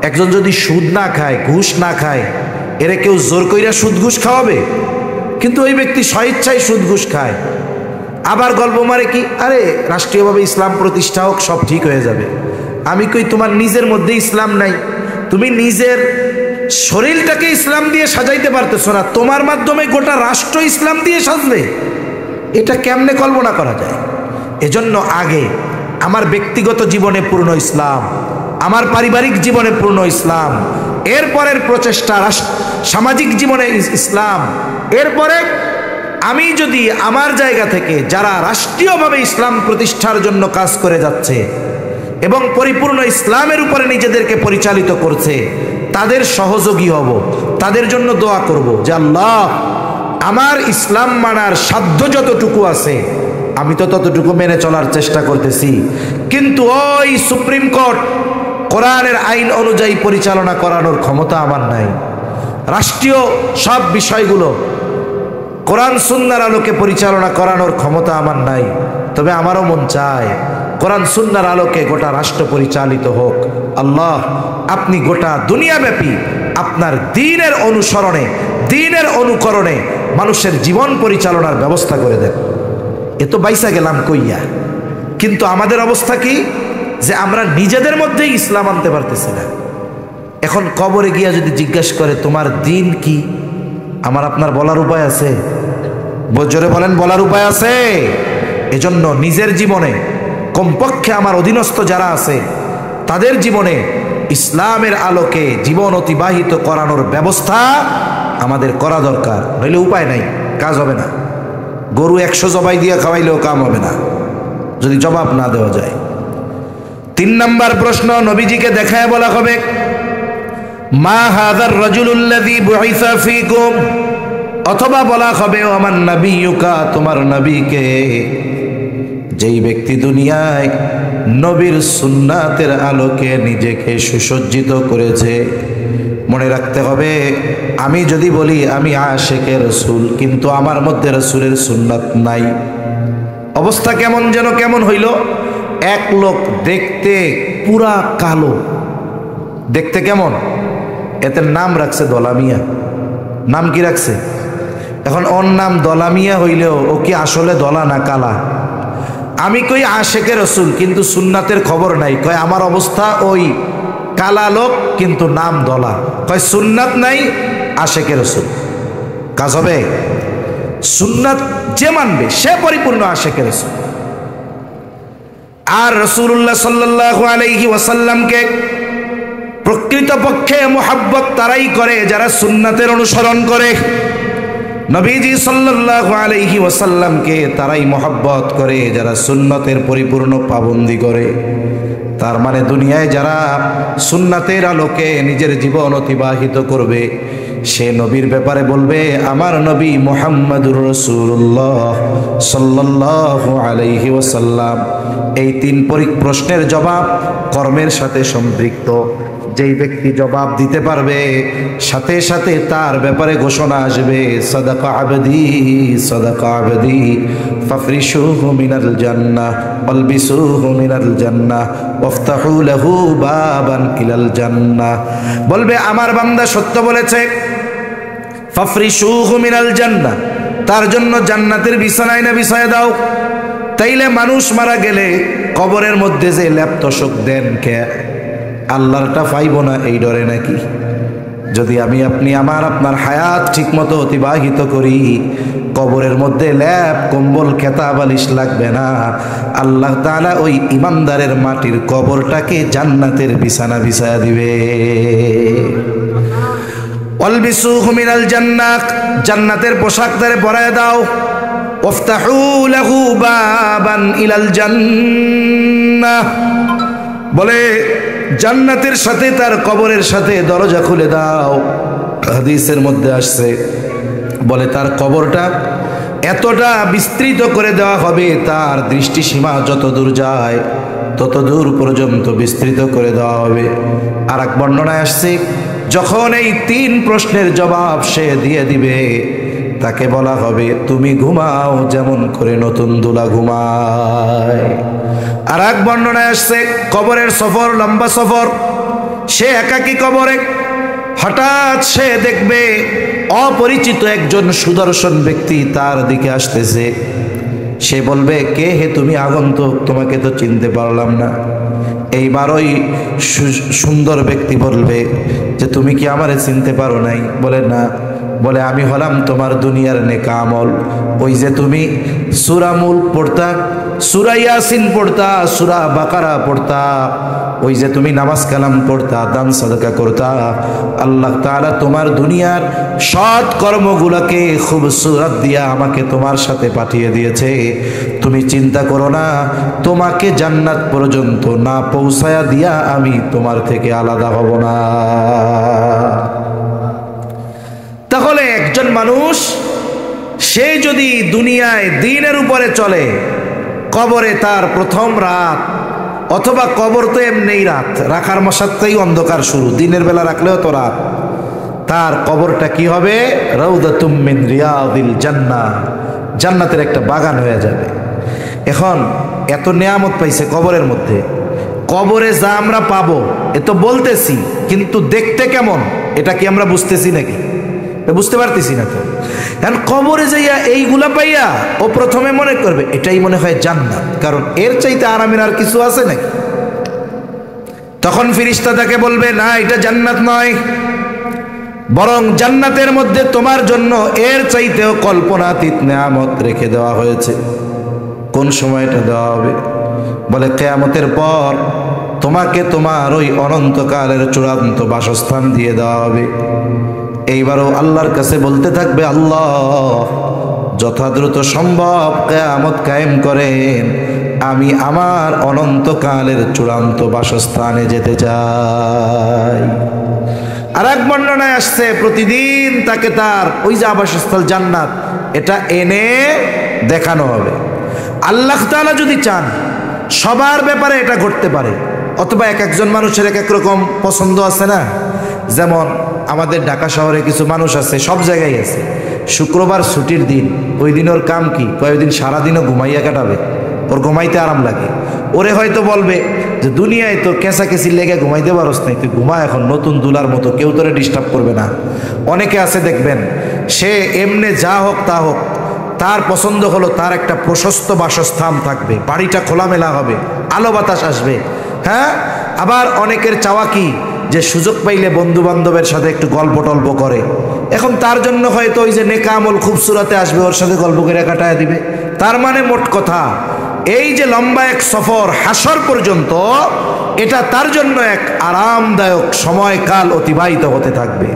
একজন যদি সুদ না খায়, ঘুষ না খায়, এরে কেউ জোর কইরা সুদ ঘুষ খাওয়াবে? কিন্তু ওই ব্যক্তি স্বেচ্ছায় সুদ ঘুষ খায়, আবার গল্প মারে কি, আরে রাষ্ট্রীয়ভাবে ইসলাম প্রতিষ্ঠা হোক, সব ঠিক হয়ে যাবে। আমি কই, তোমার নিজের মধ্যে ইসলাম নাই, তুমি নিজের শরীরটাকে ইসলাম দিয়ে সাজাইতে পারতেছো না, তোমার মাধ্যমে গোটা রাষ্ট্র ইসলাম দিয়ে সাজবে? এটা কেমনে কল্পনা করা যায়? এজন্য আগে আমার ব্যক্তিগত জীবনে পূর্ণ ইসলাম, আমার পারিবারিক জীবনে পূর্ণ ইসলাম, এরপরের প্রচেষ্টা সামাজিক জীবনে ইসলাম, এরপরে আমি যদি আমার জায়গা থেকে যারা রাষ্ট্রীয়ভাবে ইসলাম প্রতিষ্ঠার জন্য কাজ করে যাচ্ছে এবং পরিপূর্ণ ইসলামের উপরে নিজেদেরকে পরিচালিত করছে তাদের সহযোগী হব, তাদের জন্য দোয়া করব যে আল্লাহ আমার ইসলাম মানার সাধ্য যতটুকু আছে আমি তো ততটুকু মেনে চলার চেষ্টা করতেছি, কিন্তু ওই সুপ্রিম কোর্ট কোরআনের আইন অনুযায়ী পরিচালনা করানোর ক্ষমতা আমার নাই। রাষ্ট্রীয় সব বিষয়গুলো কোরআন সুন্নাহর আলোকে পরিচালনা করানোর ক্ষমতা আমার নাই, তবে আমারও মন চায় কোরআন সুন্নাহর আলোকে গোটা রাষ্ট্র পরিচালিত হোক। আল্লাহ আপনি গোটা দুনিয়াব্যাপী আপনার দ্বীনের অনুসরণে, দ্বীনের অনুকরণে মানুষের জীবন পরিচালনার ব্যবস্থা করে দেন। এ তো বাইসা গেলাম কইয়া, কিন্তু আমাদের অবস্থা কি যে আমরা নিজেদের মধ্যেই ইসলাম আনতে পারতেছি না। এখন কবরে গিয়া যদি জিজ্ঞাসা করে তোমার দ্বীন কি, আমার আপনার বলার উপায় আছে? জোরে বলেন, বলার উপায় আছে? এজন্য নিজের জীবনে কমপক্ষে আমার অধীনস্থ যারা আছে তাদের জীবনে ইসলামের আলোকে জীবন অতিবাহিত করানোর ব্যবস্থা আমাদের করা দরকার, নইলে উপায় নাই, কাজ হবে না। গরু 100 জবাই দিয়ে খাওয়াইলেও কাম হবে না যদি জবাব না দেওয়া যায়। 3 নম্বর প্রশ্ন, নবীজিকে দেখায় বলা হবে মা হাযার রাজুলুল্লাযী বুইসা ফীকুম, অথবা বলা হবে ও আমার নবিয়ুকা, তোমার নবীকে, যেই ব্যক্তি দুনিয়ায় নবীর সুন্নাতের আলোকে নিজেকে সুসজ্জিত করেছে। মনে রাখতে হবে, আমি যদি বলি আমি আশিকে রাসূল কিন্তু আমার মধ্যে রাসূলের সুন্নাত নাই, অবস্থা কেমন যেন কেমন হইল। এক লোক দেখতে পুরা কালো, দেখতে কেমন, এতে নাম রাখছে দলামিয়া। নাম কি রাখছে? এখন ওর নাম দলামিয়া হইলেও ও কি আসলে দলা না কালা? আমি কই আশিকে রাসূল কিন্তু সুন্নাতের খবর নাই, কয় আমার অবস্থা ওই কালা লোক কিন্তু নাম দলা, কয় সুন্নাত নাই আশিকে রাসূল। কাজ হবে? সুন্নাত যে মানবে সে পরিপূর্ণ আশিকে রাসূল। আর রাসূলুল্লাহ সাল্লাল্লাহু আলাইহি ওয়াসাল্লামকে প্রকৃতপক্ষে মুহাব্বত তারাই করে যারা সুন্নাতের অনুসরণ করে। নবীজি সাল্লাল্লাহু আলাইহি ওয়াসাল্লামকে তারাই মুহাব্বত করে যারা সুন্নতের পরিপূর্ণ পাবন্দি করে। তার মানে দুনিয়ায় যারা সুন্নাতের আলোকে নিজের জীবন অতিবাহিত করবে সে নবীর ব্যাপারে বলবে আমার নবী মুহাম্মাদুর রাসূলুল্লাহ সাল্লাল্লাহু আলাইহি ওয়াসাল্লাম। এই 3 প্রশ্নের জবাব কর্মের সাথে সম্পৃক্ত। যেই ব্যক্তি জবাব দিতে পারবে সাথে সাথে তার ব্যাপারে ঘোষণা আসবে সাদাকা আবদি সাদাকা আবদি ফাফরিশুহু মিনাল জান্নাহ ওয়ালবিসুহু মিনাল জান্নাহ ওয়াফতাহু লাহু বাবান ইলাল জান্নাহ। বলবে আমার বান্দা সত্য বলেছে, ফাফরিশুহু মিনাল জান্নাহ, তার জন্য জান্নাতের বিছানায় না বিছায় দাও। তাইলে মানুষ মারা গেলে কবরের মধ্যে যে লেপ তোশক দেন কে, আল্লাহরটা পাইব না এই ডরে নাকি? যদি আমি আপনি আমার আপনার হায়াত ঠিক মতো অতিবাহিত করি, কবরের মধ্যে ল্যাপ কম্বল খেতা বালিশ লাগবে না। আল্লাহ তাআলা ওই ইমানদারের মাটির কবরটাকে জান্নাতের বিছানা বিছায়া দিবে। ওয়ালবিসুহু মিনাল জান্নাহ, জান্নাতের পোশাক তারে পরায় দাও। ওয়াফতাহু লাহু বাবান ইলাল জান্নাহ, বলে জান্নাতের সাথে তার কবরের সাথে দরজা খুলে দাও। হাদিসের মধ্যে আসছে, বলে তার কবরটা এতটা বিস্তৃত করে দেওয়া হবে, তার দৃষ্টিসীমা যত দূর যায় তত দূর পর্যন্ত বিস্তৃত করে দেওয়া হবে। আর এক বর্ণনায় আসছে, যখন এই 3 প্রশ্নের জবাব সে দিয়ে দিবে তাকে বলা হবে তুমি ঘুমাও যেমন করে নতুন দুলা ঘুমায়। আর এক বর্ণনায় আসছে, কবরের সফর লম্বা সফর, সে একাকী কবরে, হঠাৎ সে দেখবে অপরিচিত একজন সুদর্শন ব্যক্তি তার দিকে আসতেছে। সে বলবে কে হে তুমি আগন্তুক, তোমাকে তো চিনতে পারলাম না। এইবার ওই সুন্দর ব্যক্তি বলবে যে তুমি কি আমারে চিনতে পারো নাই? বলে না। বলে আমি হলাম তোমার দুনিয়ার নেক আমল, ওই যে তুমি সূরা মুলক পড়তা, সূরা ইয়াসিন পড়তা, সূরা বাকারা পড়তা, ওই যে তুমি নামাজ কালাম পড়তা, দান সাদকা করতা, আল্লাহ তাআলা তোমার দুনিয়ার সৎ কর্মগুলোকে খুব সুরাত দিয়া আমাকে তোমার সাথে পাঠিয়ে দিয়েছে। তুমি চিন্তা করো না, তোমাকে জান্নাত পর্যন্ত না পৌঁছায়া দিয়া আমি তোমার থেকে আলাদা হব না। তাহলে একজন মানুষ সে যদি দুনিয়ায় দ্বীনের উপরে চলে, কবরে তার প্রথম রাত, অথবা কবর তো এমনিই রাত, রাখার মশাতেই অন্ধকার শুরু, দিনের বেলা রাখলেও তো রাত, তার কবরটা কি হবে? রাউদাতুম মিন রিয়াদিল জান্নাহ, জান্নাতের একটা বাগান হয়ে যাবে। এখন এত নেয়ামত পাইছে কবরের মধ্যে, কবরে যা আমরা পাবো এ তো বলতেছি, কিন্তু দেখতে কেমন এটা কি আমরা বুঝতেছি নাকি? বুঝতে পারতেছি না তো। কারণ কবরে যাইয়া এইগুলা পাইয়া ও প্রথমে মনে করবে এটাই মনে হয় জান্নাত, কারণ এর চাইতে আরামের আর কিছু আছে নাকি? তখন ফেরেশতা তাকে বলবে না, এটা জান্নাত নয়, বরং জান্নাতের মধ্যে তোমার জন্য এর চাইতেও কল্পনাতীত নেয়ামত রেখে দেওয়া হয়েছে। কোন সময়টা দেওয়া হবে? বলে কিয়ামতের পর তোমাকে তোমার ওই অনন্তকালের চূড়ান্ত বাসস্থান দিয়ে দেওয়া হবে। এইবারও আল্লাহর কাছে বলতে থাকবে, আল্লাহ যথাদ্রুত সম্ভব কিয়ামত কায়েম করেন, আমি আমার অনন্তকালের চূড়ান্ত বাসস্থানে যেতে চাই। আর এক বর্ণনায় আসছে প্রতিদিন তাকে তার ওই যে আবাসস্থল জান্নাত এটা এনে দেখানো হবে। আল্লাহ তাআলা যদি চান সবার ব্যাপারে এটা ঘটতে পারে, অথবা এক একজন মানুষের এক এক রকম পছন্দ আছে না। যেমন আমাদের ঢাকা শহরে কিছু মানুষ আছে, সব জায়গায় আছে, শুক্রবার ছুটির দিন, ওই দিন ওর কাম কি, কয়েকদিন সারাদিনও ঘুমাইয়া কাটাবে, ওর ঘুমাইতে আরাম লাগে। ওরে হয়তো বলবে যে দুনিয়ায় তো কেঁচাকেচির লেগে ঘুমাইতে পারস নাই, তুই ঘুমা এখন, নতুন দুলার মতো, কেউ তোরে ডিস্টার্ব করবে না। অনেকে আছে দেখবেন, সে এমনি যা হোক তা হোক, তার পছন্দ হলো তার একটা প্রশস্ত বাসস্থান থাকবে, বাড়িটা খোলামেলা হবে, আলো বাতাস আসবে। হ্যাঁ, আবার অনেকের চাওয়া কি যে সুযোগ পাইলে বন্ধু বান্ধবের সাথে একটু গল্প টল্প করে। এখন তার জন্য হয়তো ওই যে নেকা আমল খুবসুরাতে আসবে, ওর সাথে গল্প করে কাটায় দিবে। তার মানে মোট কথা এই যে লম্বা এক সফর হাসর পর্যন্ত, এটা তার জন্য এক আরামদায়ক সময়কাল অতিবাহিত হতে থাকবে।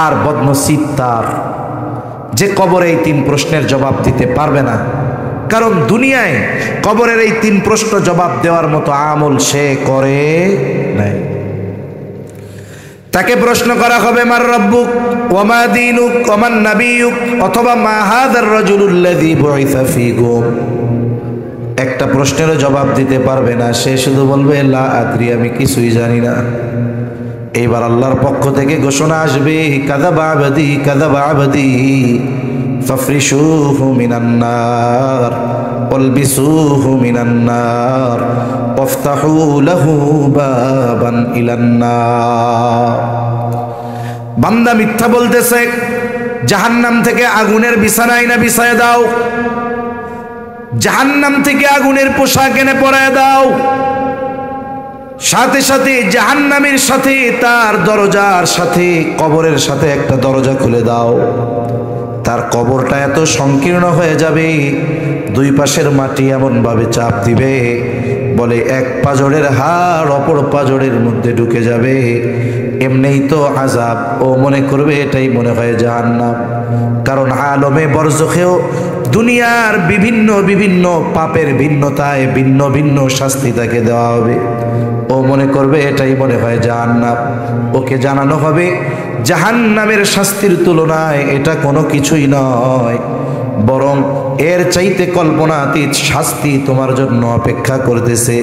আর বদনসিব তার যে কবরে এই 3 প্রশ্নের জবাব দিতে পারবে না, কারণ দুনিয়ায় কবরের এই 3 প্রশ্ন জবাব দেওয়ার মতো আমল সে করে নাই। তাকে প্রশ্ন করা হবে, মার রব্বুক ওয়া মা দীনুক ওয়া মান নাবিয়ুক, অথবা মা হাযার রাজুলুল্লাযী বুইসা ফীকুম। একটা প্রশ্নেরও জবাব দিতে পারবে না, সে শুধু বলবে লা আদরি, আমি কিছুই জানি না। এইবার আল্লাহর পক্ষ থেকে ঘোষণা আসবে, কাযাবা আবদি কাযাবা আবদি ফাফরিশুহু মিনান নার ওয়ালবিসুহু মিনান নার ওয়াফতাহু লাহু বাবান ইলান নার। বান্দা মিথ্যা বলতেছে, জাহান্নাম থেকে আগুনের বিছানায় না বিছায় দাও, জাহান্নাম থেকে আগুনের পোশাক এনে পরায় দাও। সাথে সাথে জাহান্নামের সাথে তার দরজার সাথে কবরের সাথে একটা দরজা খুলে দাও। তার কবরটা এত সংকীর্ণ হয়ে যাবে, 2 পাশের মাটি এমন ভাবে চাপ দিবে, বলে এক পাজরের হাড় অপর পাজরের মধ্যে ঢুকে যাবে। এমনিই তো আযাব, ও মনে করবে এটাই মনে হয় জাহান্নাম। কারণ আলমে বরজখেও দুনিয়ার বিভিন্ন বিভিন্ন পাপের ভিন্নতায় ভিন্ন ভিন্ন শাস্তি তাকে দেওয়া হবে। ও মনে করবে এটাই মনে হয় জাহান্নাম। ওকে জানানো হবে জাহান্নামের শাস্তির তুলনায় এটা কোনো কিছুই নয়, বরং এর চাইতে কল্পনাতীত শাস্তি তোমার জন্য অপেক্ষা করতেছে।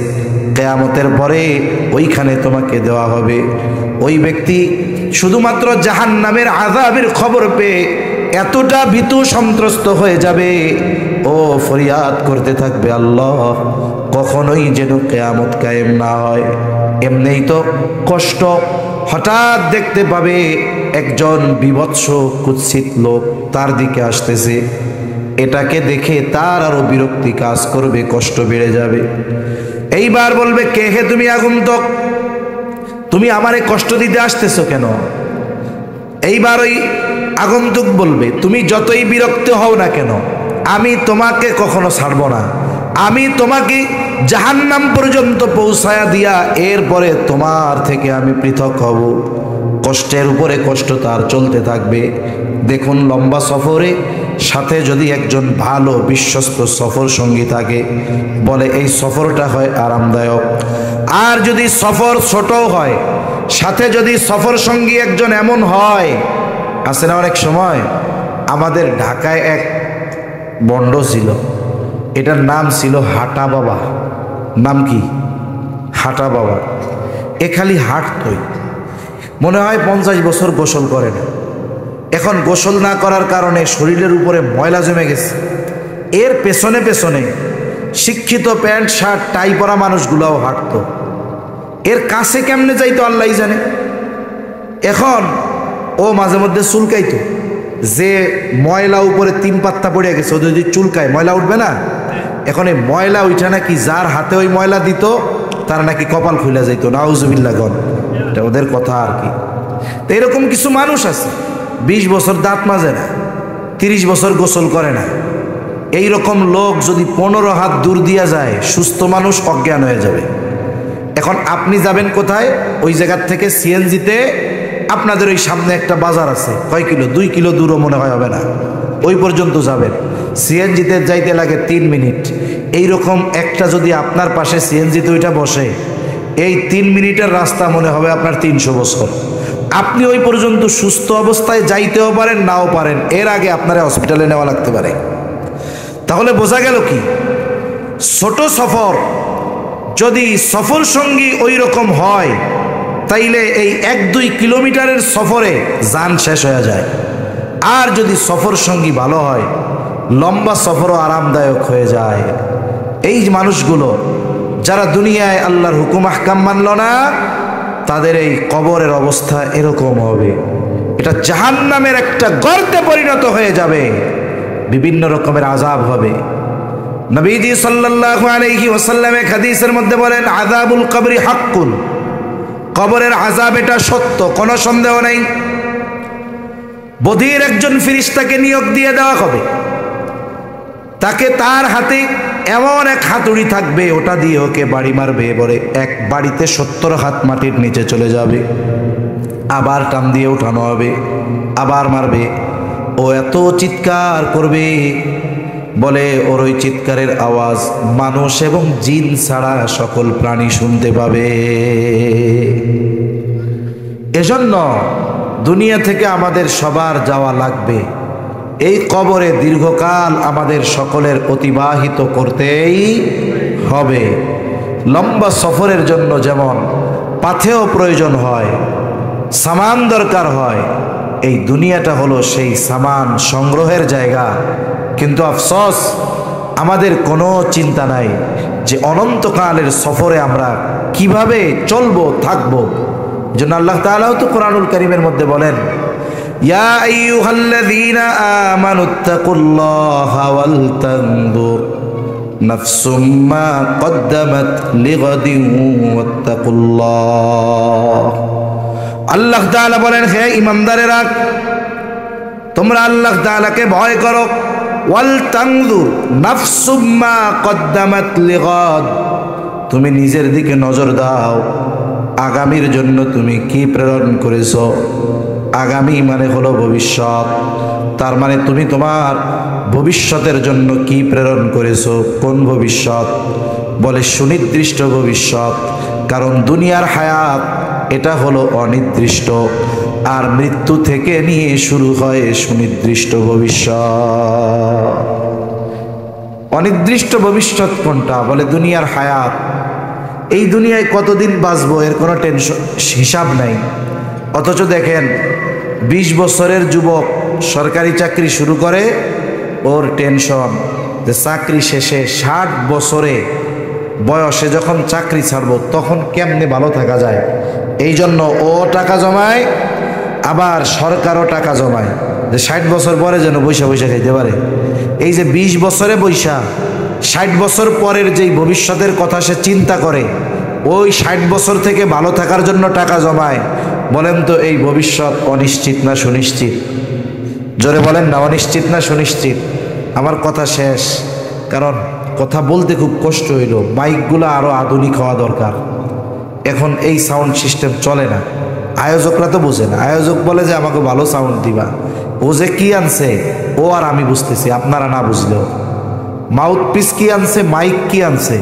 কিয়ামতের পরে ওইখানে তোমাকে দেওয়া হবে। ওই ব্যক্তি শুধুমাত্র জাহান্নামের আযাবের খবর পেয়ে এতটা ভীতু সন্ত্রস্ত হয়ে যাবে, ও ফরিয়াদ করতে থাকবে, আল্লাহ কখনোই যেন কিয়ামত কায়েম না হয়। এমনিই তো কষ্ট, হঠাৎ দেখতে পাবে একজন বিভৎস কুৎসিত লোক তার দিকে আসতেছে, এটাকে দেখে তার আরো বিরক্তি কাজ করবে, কষ্ট বেড়ে যাবে। এইবার বলবে, কে হে তুমি আগন্তুক, তুমি আমারে কষ্ট দিতে আসতেছো কেন? এইবার ওই আগন্তুক বলবে, তুমি যতই বিরক্ত হও না কেন, আমি তোমাকে কখনো ছাড়ব না, আমি তোমাকে জাহান্নাম পর্যন্ত পৌঁছায়া দিয়া এরপরে তোমার থেকে আমি পৃথক হব। কষ্টের উপরে কষ্ট তার চলতে থাকবে। দেখুন, লম্বা সফরে সাথে যদি একজন ভালো বিশ্বস্ত সফর সঙ্গী থাকে, বলে এই সফরটা হয় আরামদায়ক। আর যদি সফর ছোট হয়, সাথে যদি সফর সঙ্গী একজন এমন হয়, আছে না অনেক সময়। আমাদের ঢাকায় এক বন্ড ছিল, এটার নাম ছিল হাঁটা বাবা। নাম কি? হাঁটা বাবা। এ খালি হাঁটতই, মনে হয় 50 বছর গোসল করে না। এখন গোসল না করার কারণে শরীরের উপরে ময়লা জমে গেছে। এর পেছনে পেছনে শিক্ষিত প্যান্ট শার্ট টাই পরা মানুষগুলাও হাঁটতো। এর কাছে কেমনে যাইতো আল্লাহই জানে। এখন ও মাঝে মধ্যে চুলকাইতো, যে ময়লা উপরে 3 পাত্তা পড়ে গেছে, ও যদি চুলকায় ময়লা উঠবে না। এখন এই ময়লা উঠা নাকি যার হাতে ওই ময়লা দিত তার নাকি কপাল খুলে যাইতো। নাউজুবিল্লাহ গন, এটা ওদের কথা আর কি। তো এরকম কিছু মানুষ আছে 20 বছর দাঁত মাজে না, 30 বছর গোসল করে না। এই রকম লোক যদি 15 হাত দূর দিয়া যায়, সুস্থ মানুষ অজ্ঞান হয়ে যাবে। এখন আপনি যাবেন কোথায়? ওই জায়গার থেকে সিএনজিতে, আপনাদের ওই সামনে একটা বাজার আছে, কয় কিলো, 2 কিলো দূরও মনে হয় হবে না, ওই পর্যন্ত যাবেন। সিএনজিতে যাইতে লাগে 3 মিনিট। এইরকম একটা যদি আপনার পাশে সিএনজিতে ওইটা বসে, এই 3 মিনিটের রাস্তা মনে হবে আপনার 300 বছর। আপনি ওই পর্যন্ত সুস্থ অবস্থায় যাইতেও পারেন, নাও পারেন। এর আগে আপনারা হসপিটালে নেওয়া লাগতে পারে। তাহলে বোঝা গেল কি, ছোট সফর যদি সফর সঙ্গী ওই রকম হয়, তাইলে এই 1-2 কিলোমিটারের সফরে যান শেষ হয়ে যায়। আর যদি সফর সঙ্গী ভালো হয়, লম্বা সফরও আরামদায়ক হয়ে যায়। এই মানুষগুলো যারা দুনিয়ায় আল্লাহর হুকুম আহকাম মানল না, তাদের এই কবরের অবস্থা এরকম হবে। এটা জাহান্নামের একটা গর্তে পরিণত হয়ে যাবে, বিভিন্ন রকমের আযাব হবে। নবীজি সাল্লাল্লাহু আলাইহি ওয়াসাল্লাম এক হাদিসের মধ্যে বলেন, আযাবুল কবরি হাক্কুন, কবরের আযাব এটা সত্য, কোনো সন্দেহ নেই। বধির একজন ফেরেশতাকে নিয়োগ দিয়ে দেওয়া হবে, তাকে তার হাতে এমন এক হাতুড়ি থাকবে, ওটা দিয়ে ওকে বাড়ি মারবে। বলে এক বাড়িতে 70 হাত মাটির নিচে চলে যাবে, আবার টান দিয়ে উঠানো হবে, আবার মারবে। ও এত চিৎকার করবে, বলে ওর ওই চিৎকারের আওয়াজ মানুষ এবং জিন ছাড়া সকল প্রাণী শুনতে পাবে। এজন্য দুনিয়া থেকে আমাদের সবার যাওয়া লাগবে। এই কবরে দীর্ঘকাল আমাদের সকলের অতিবাহিত করতেই হবে। লম্বা সফরের জন্য যেমন পাথেয় প্রয়োজন হয়, সামান দরকার হয়, এই দুনিয়াটা হলো সেই সামান সংগ্রহের জায়গা। কিন্তু আফসোস, আমাদের কোনো চিন্তা নাই যে অনন্তকালের সফরে আমরা কিভাবে চলবো, থাকবো। জন্য আল্লাহ তাআলাও তো কোরআনুল কারীমের মধ্যে বলেন, ইয়া আইয়ুহাল্লাযীনা আমানুত্তাকুল্লাহা ওয়াল তানজুর নাফসুম মা কদ্দামাত লিগাদিন ওয়াত্তাকুল্লাহ। আল্লাহ তাআলা বলেন, হে ঈমানদারেরা, তোমরা আল্লাহ তাআলাকে ভয় করো। ওয়াল তানজুর নাফসুম মা কদ্দামাত লিগাদ, তুমি নিজের দিকে নজর দাও, আগামীর জন্য তুমি কি প্রেরণ করেছো। আগামী মানে হলো ভবিষ্যৎ, তার মানে তুমি তোমার ভবিষ্যতের জন্য কি প্রেরণ করেছো। কোন ভবিষ্যৎ? বলে সুনির্দিষ্ট ভবিষ্যৎ। কারণ দুনিয়ার হায়াত এটা হলো অনির্দিষ্ট, আর মৃত্যু থেকে নিয়ে শুরু হয় সুনির্দিষ্ট ভবিষ্যৎ। অনির্দিষ্ট ভবিষ্যৎ কোনটা? বলে দুনিয়ার হায়াত। এই দুনিয়ায় কতদিন বাঁচবো এর কোনো টেনশন হিসাব নাই। অথচ দেখেন 20 বছরের যুবক সরকারি চাকরি শুরু করে, ওর টেনশন যে চাকরি শেষে 60 বছরে বয়সে যখন চাকরি ছাড়বো তখন কেমনে ভালো থাকা যায়। এই জন্য ও টাকা জমায়, আবার সরকারও টাকা জমায় যে 60 বছর পরে যেন বৈশা বৈশা খাইতে পারে। এই যে 20 বছরে বৈশা 60 বছর পরের যেই ভবিষ্যতের কথা সে চিন্তা করে, ওই 60 বছর থেকে ভালো থাকার জন্য টাকা জমায়। বলেন তো এই ভবিষ্যৎ অনিশ্চিত না সুনিশ্চিত? জোরে বলেন না, অনিশ্চিত না সুনিশ্চিত? আমার কথা শেষ, কারণ কথা বলতে খুব কষ্ট হইল। মাইকগুলো আরও আধুনিক হওয়া দরকার। এখন এই সাউন্ড সিস্টেম চলে না। আয়োজকরা তো বোঝে না। আয়োজক বলে যে আমাকে ভালো সাউন্ড দিবা, ও যে কি আনছে ও আর আমি বুঝতেছি, আপনারা না বুঝলেও। মাউথ পিস কি আনছে, মাইক কি আনছে,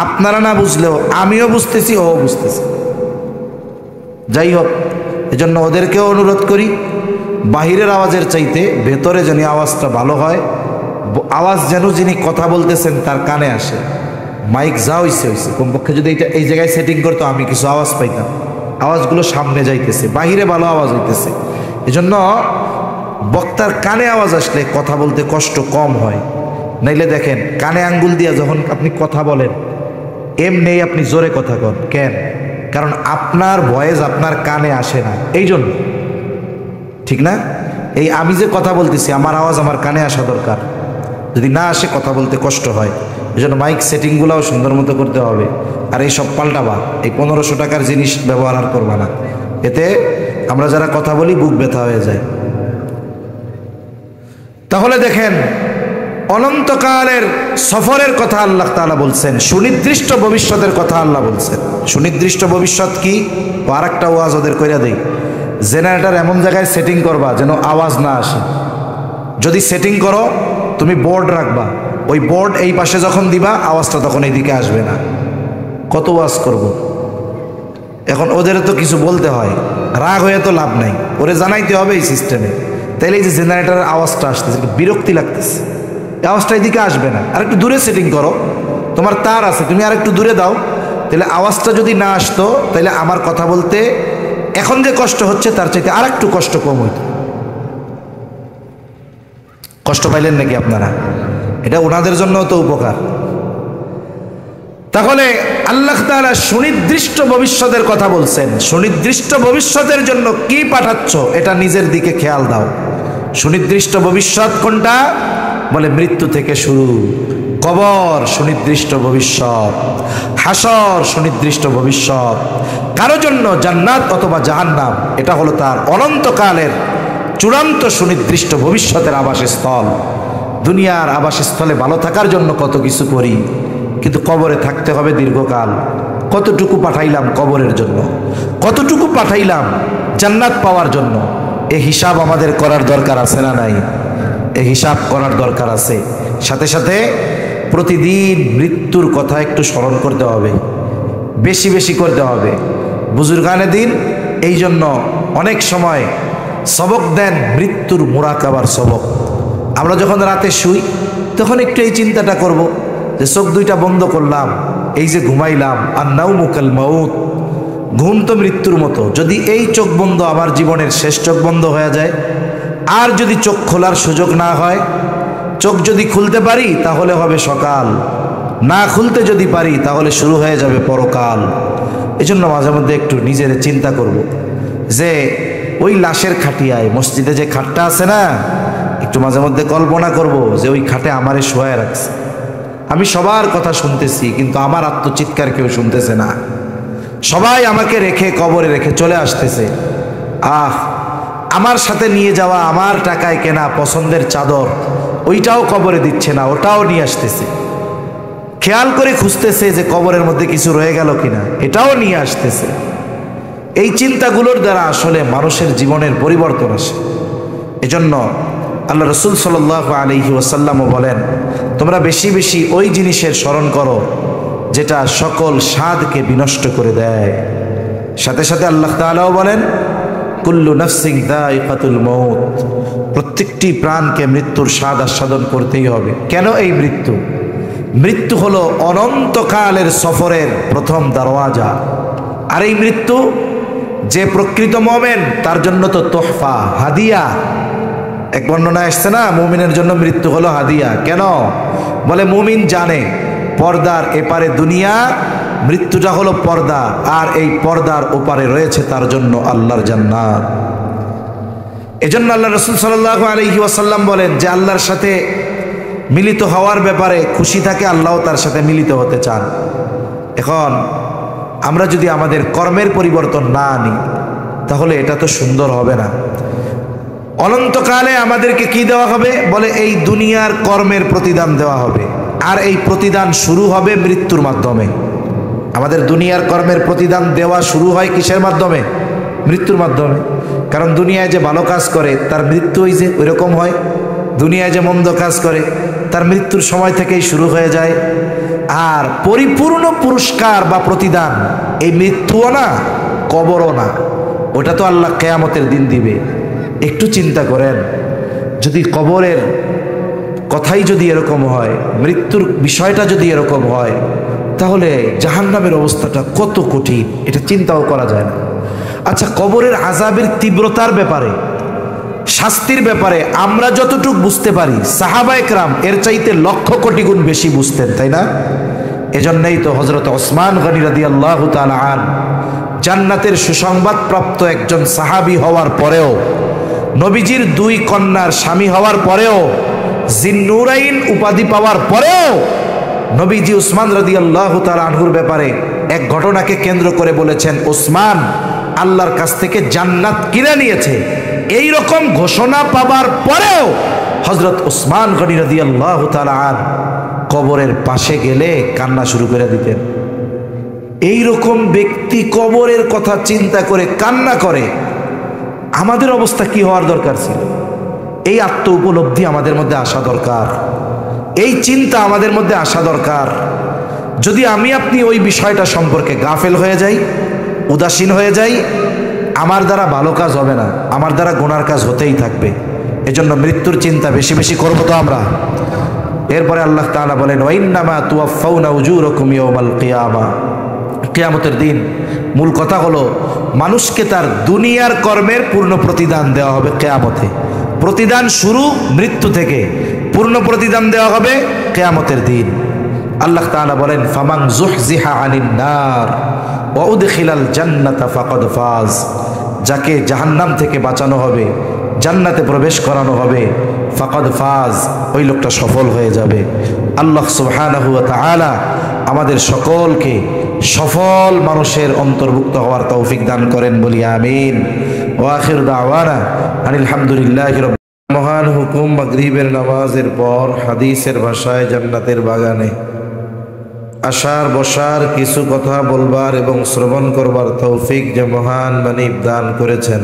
আপনারা না বুঝলেও আমিও বুঝতেছি, ও বুঝতেছি। যাই হোক, এজন্য ওদেরকেও অনুরোধ করি, বাহিরের আওয়াজের চাইতে ভেতরে যেন আওয়াজটা ভালো হয়। আওয়াজ যেন যিনি কথা বলতেছেন তার কানে আসে। মাইক যা হইছে হইছে, কমপক্ষে যদি এটা এই জায়গায় সেটিং করতো আমি কিছু আওয়াজ পাইতাম। আওয়াজগুলো সামনে যাইতেছে, বাহিরে ভালো আওয়াজ হইতেছে। এজন্য বক্তার কানে আওয়াজ আসলে কথা বলতে কষ্ট কম হয়। নাইলে দেখেন, কানে আঙ্গুল দিয়া যখন আপনি কথা বলেন, এমনি আপনি জোরে কথা কন কেন? কারণ আপনার ভয়েস আপনার কানে আসে না, এই জন্য। ঠিক না? এই আমি যে কথা বলতেছি, আমার আওয়াজ আমার কানে আসা দরকার। যদি না আসে কথা বলতে কষ্ট হয়। এই জন্য মাইক সেটিংগুলোও সুন্দর মতো করতে হবে। আর এই সব পাল্টাবা, এই 1500 টাকার জিনিস ব্যবহার আর করবা না। এতে আমরা যারা কথা বলি বুক ব্যথা হয়ে যায়। তাহলে দেখেন, অনন্তকালের সফরের কথা আল্লাহ তাআলা বলছেন, সুনির্দিষ্ট ভবিষ্যতের কথা আল্লাহ বলছেন। সুনির্দিষ্ট ভবিষ্যৎ কি? আর একটা ওয়াজ ওদের কইরা দেই, জেনারেটর এমন জায়গায় সেটিং করবা যেন আওয়াজ না আসে। যদি সেটিং করো, তুমি বোর্ড রাখবা, ওই বোর্ড এই পাশে যখন দিবা আওয়াজটা তখন এইদিকে আসবে না। কত ওয়াজ করব? এখন ওদের তো কিছু বলতে হয়, রাগ হয়ে তো লাভ নাই, ওরে জানাইতে হবে এই সিস্টেমে। তাইলে এই যে জেনারেটরের আওয়াজটা আসতেছে, বিরক্তি লাগতেছে, এই আওয়াজটা এদিকে আসবে না। আর একটু দূরে সেটিং করো, তোমার তার আছে, তুমি আর একটু দূরে দাও, তাহলে আওয়াজটা যদি না আসতো তাহলে আমার কথা বলতে এখন যে কষ্ট হচ্ছে তার চাইতে আর একটু কষ্ট কম হইত। কষ্ট পাইলেন নাকি আপনারা? এটা ওনাদের জন্য তো উপকার। তাহলে আল্লাহ তাআলা সুনির্দিষ্ট ভবিষ্যতের কথা বলছেন। সুনির্দিষ্ট ভবিষ্যতের জন্য কি পাঠাচ্ছ এটা নিজের দিকে খেয়াল দাও। সুনির্দিষ্ট ভবিষ্যৎ কোনটা? বলে মৃত্যু থেকে শুরু, কবর সুনির্দিষ্ট ভবিষ্যৎ, হাসর সুনির্দিষ্ট ভবিষ্যৎ, কারো জন্য জান্নাত অথবা জাহান্নাম, এটা হলো তার অনন্তকালের চূড়ান্ত সুনির্দিষ্ট ভবিষ্যতের আবাসস্থল। দুনিয়ার আবাসস্থলে ভালো থাকার জন্য কত কিছু করি, কিন্তু কবরে থাকতে হবে দীর্ঘকাল। কতটুকু পাঠাইলাম কবরের জন্য, কতটুকু পাঠাইলাম জান্নাত পাওয়ার জন্য, এই হিসাব আমাদের করার দরকার আছে না নাই? এই হিসাব করার দরকার আছে। সাথে সাথে প্রতিদিন মৃত্যুর কথা একটু স্মরণ করতে হবে, বেশি বেশি করতে হবে। বুজুর্গানে দিন এই জন্য অনেক সময় সবক দেন মৃত্যুর মুরাকাবার সবক। আমরা যখন রাতে শুই তখন একটু এই চিন্তাটা করব যে চোখ দুইটা বন্ধ করলাম, এই যে ঘুমাইলাম, আর নাউমু কাল মাউত, ঘুম তো মৃত্যুর মতো। যদি এই চোখ বন্ধ আমার জীবনের শেষ চোখ বন্ধ হয়ে যায়, আর যদি চোখ খোলার সুযোগ না হয়, চোখ যদি খুলতে পারি তাহলে হবে সকাল, না খুলতে যদি পারি তাহলে শুরু হয়ে যাবে পরকাল। এই জন্য মাঝে মধ্যে একটু নিজের চিন্তা করব যে ওই লাশের খাটিয়ায় মসজিদে যে খাটটা আছে না, একটু মাঝে মধ্যে কল্পনা করব যে ওই খাটে আমারে শোয়ায় রাখছে। আমি সবার কথা শুনতেছি, কিন্তু আমার আত্মচিৎকার কেউ শুনতেছে না। সবাই আমাকে রেখে কবরে রেখে চলে আসতেছে। আমার সাথে নিয়ে যাওয়া আমার টাকায় কেনা পছন্দের চাদর, ওইটাও কবরে দিচ্ছে না, ওটাও নিয়ে আসতেছে। খেয়াল করে খুঁজতেছে যে কবরের মধ্যে কিছু রয়ে গেল কিনা, এটাও নিয়ে আসতেছে। এই চিন্তাগুলোর দ্বারা আসলে মানুষের জীবনের পরিবর্তন আসে। এজন্য আল্লাহ রসুল সাল্লাল্লাহু আলাইহি ওয়াসাল্লামও বলেন, তোমরা বেশি বেশি ওই জিনিসের স্মরণ করো যেটা সকল স্বাদকে বিনষ্ট করে দেয়। সাথে সাথে আল্লাহ তাআলাও বলেন, কুল্লু নাফসিন যায়িকাতুল মাউত, প্রত্যেকটি প্রাণকে মৃত্যুর স্বাদ আস্বাদন করতেই হবে। কেন এই মৃত্যু? মৃত্যু হলো অনন্তকালের সফরের প্রথম দরওয়াজা। আর এই মৃত্যু যে প্রকৃত মুমিন তার জন্য তো তোহফা, হাদিয়া। এক বর্ণনা আসছে না, মুমিনের জন্য মৃত্যু হলো হাদিয়া। কেন? বলে মুমিন জানে পর্দার এপারে দুনিয়া, মৃত্যুটা হলো পর্দা, আর এই পর্দার ওপারে রয়েছে তার জন্য আল্লাহর জান্নাত। এজন্য আল্লাহ রাসূল সাল্লাল্লাহু আলাইহি ওয়াসাল্লাম বলেন যে আল্লাহর সাথে মিলিত হওয়ার ব্যাপারে খুশি থাকে, আল্লাহও তার সাথে মিলিত হতে চান। এখন আমরা যদি আমাদের কর্মের পরিবর্তন না আনি তাহলে এটা তো সুন্দর হবে না। অনন্তকালে আমাদেরকে কি দেওয়া হবে? বলে এই দুনিয়ার কর্মের প্রতিদান দেওয়া হবে, আর এই প্রতিদান শুরু হবে মৃত্যুর মাধ্যমে। আমাদের দুনিয়ার কর্মের প্রতিদান দেওয়া শুরু হয় কিসের মাধ্যমে? মৃত্যুর মাধ্যমে। কারণ দুনিয়ায় যে ভালো কাজ করে তার মৃত্যু ওই যে ওই রকম হয়, দুনিয়ায় যে মন্দ কাজ করে তার মৃত্যুর সময় থেকেই শুরু হয়ে যায়। আর পরিপূর্ণ পুরস্কার বা প্রতিদান এই মৃত্যুও না, কবরও না, ওটা তো আল্লাহ কিয়ামতের দিন দিবে। একটু চিন্তা করেন, যদি কবরের কথাই যদি এরকম হয়, মৃত্যুর বিষয়টা যদি এরকম হয়, তাহলে জাহান্নামের অবস্থাটা কত কঠিন, এটা চিন্তাও করা যায় না। আচ্ছা, কবরের আযাবের তীব্রতার ব্যাপারে, শাস্তির ব্যাপারে আমরা যতটুকু বুঝতে পারি, সাহাবায়ে কেরাম এর চাইতে লক্ষ কোটি গুণ বেশি বুঝতেন, তাই না? এজন্যই তো হযরত ওসমান গনি রাদিয়াল্লাহু তাআলা আন জান্নাতের সুসংবাদ প্রাপ্ত একজন সাহাবী হওয়ার পরেও, নবীজির দুই কন্যার স্বামী হওয়ার পরেও, জিন্নুরাইন উপাধি পাওয়ার পরেও নবীজি উসমান রাদিয়াল্লাহু তাআলা আনহুর ব্যাপারে এক ঘটনাকে কেন্দ্র করে বলেছেন, ওসমান আল্লাহর কাছ থেকে জান্নাত কিনে নিয়েছে। এই রকম ঘোষণা পাবার পরেও হযরত ওসমান গনি রাদিয়াল্লাহু তাআলা আন কবরের পাশে গেলে কান্না শুরু করে দিতেন। এই রকম ব্যক্তি কবরের কথা চিন্তা করে কান্না করে, আমাদের অবস্থা কি হওয়ার দরকার ছিল? এই আত্ম উপলব্ধি আমাদের মধ্যে আসা দরকার, এই চিন্তা আমাদের মধ্যে আসা দরকার। যদি আমি আপনি ওই বিষয়টা সম্পর্কে গাফেল হয়ে যাই, উদাসীন হয়ে যাই, আমার দ্বারা ভালো কাজ হবে না, আমার দ্বারা গুনার কাজ হতেই থাকবে। এজন্য মৃত্যুর চিন্তা বেশি বেশি করবো তো আমরা। এরপরে আল্লাহ তাআলা বলেন, ওয়াইন্নামা তুওয়াফাউনা উজুরাকুম ইয়াওমাল কিয়ামা, কিয়ামতের দিন মূল কথা হলো মানুষকে তার দুনিয়ার কর্মের পূর্ণ প্রতিদান দেওয়া হবে কিয়ামতে। প্রতিদান শুরু মৃত্যু থেকে, পূর্ণ প্রতিদান দেওয়া হবে কিয়ামতের দিন। আল্লাহ তাআলা বলেন, ফামান যুহজিহা আনিন নার ওয়া উদখিলাল জান্নাতা ফাকাদ ফাজ, যাকে জাহান্নাম থেকে বাঁচানো হবে, জান্নাতে প্রবেশ করানো হবে, ফাকাদ ফাজ, ওই লোকটা সফল হয়ে যাবে। আল্লাহ সুবহানাহু ওয়া তাআলা আমাদের সকলকে সফল মানুষের অন্তর্ভুক্ত হওয়ার তৌফিক দান করেন, বলি আমিন। ওয়া আখিরু দাওয়ানা আনিল হামদুলিল্লাহি রাব্বিল আলামিন। মহান হুকুম মাগরিবের নামাজের পর হাদিসের ভাষায় জান্নাতের বাগানে আসার বসার, কিছু কথা বলবার এবং শ্রবণ করবার তৌফিক যে মহান মানিব দান করেছেন,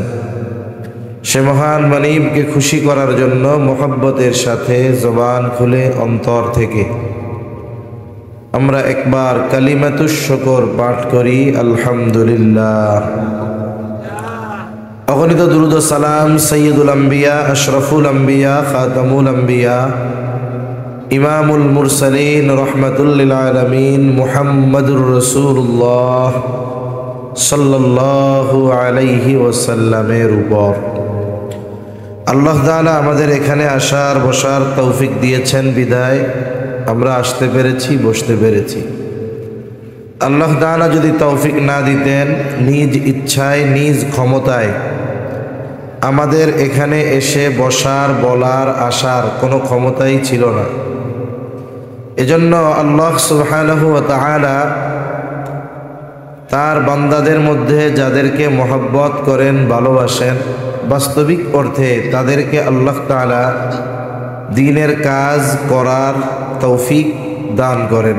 সে মহান মানিবকে খুশি করার জন্য মোহাব্বতের সাথে জবান খুলে অন্তর থেকে আমরা একবার কালিমাতুশ শুকর পাঠ করি, আলহামদুলিল্লাহ। অগণিত দুরূদ ও সালাম সাইয়্যিদুল আম্বিয়া, আশরাফুল আম্বিয়া, খাতামুল আম্বিয়া, ইমামুল মুরসালিন, রহমাতুল লিল আলামিন, মুহাম্মাদুর রাসূলুল্লাহ সাল্লাল্লাহু আলাইহি ওয়াসাল্লামের উপর। আল্লাহ তাআলা আমাদের এখানে আসার বসার তৌফিক দিয়েছেন বিদায় আমরা আসতে পেরেছি, বসতে পেরেছি। আল্লাহ তাআলা যদি তৌফিক না দিতেন, নিজ ইচ্ছায় নিজ ক্ষমতায় আমাদের এখানে এসে বসার, বলার, আসার কোনো ক্ষমতাই ছিল না। এজন্য আল্লাহ সুবহানাহু ওয়া তাআলা তার বান্দাদের মধ্যে যাদেরকে মহব্বত করেন, ভালোবাসেন, বাস্তবিক অর্থে তাদেরকে আল্লাহ তাআলা দ্বীনের কাজ করার তৌফিক দান করেন।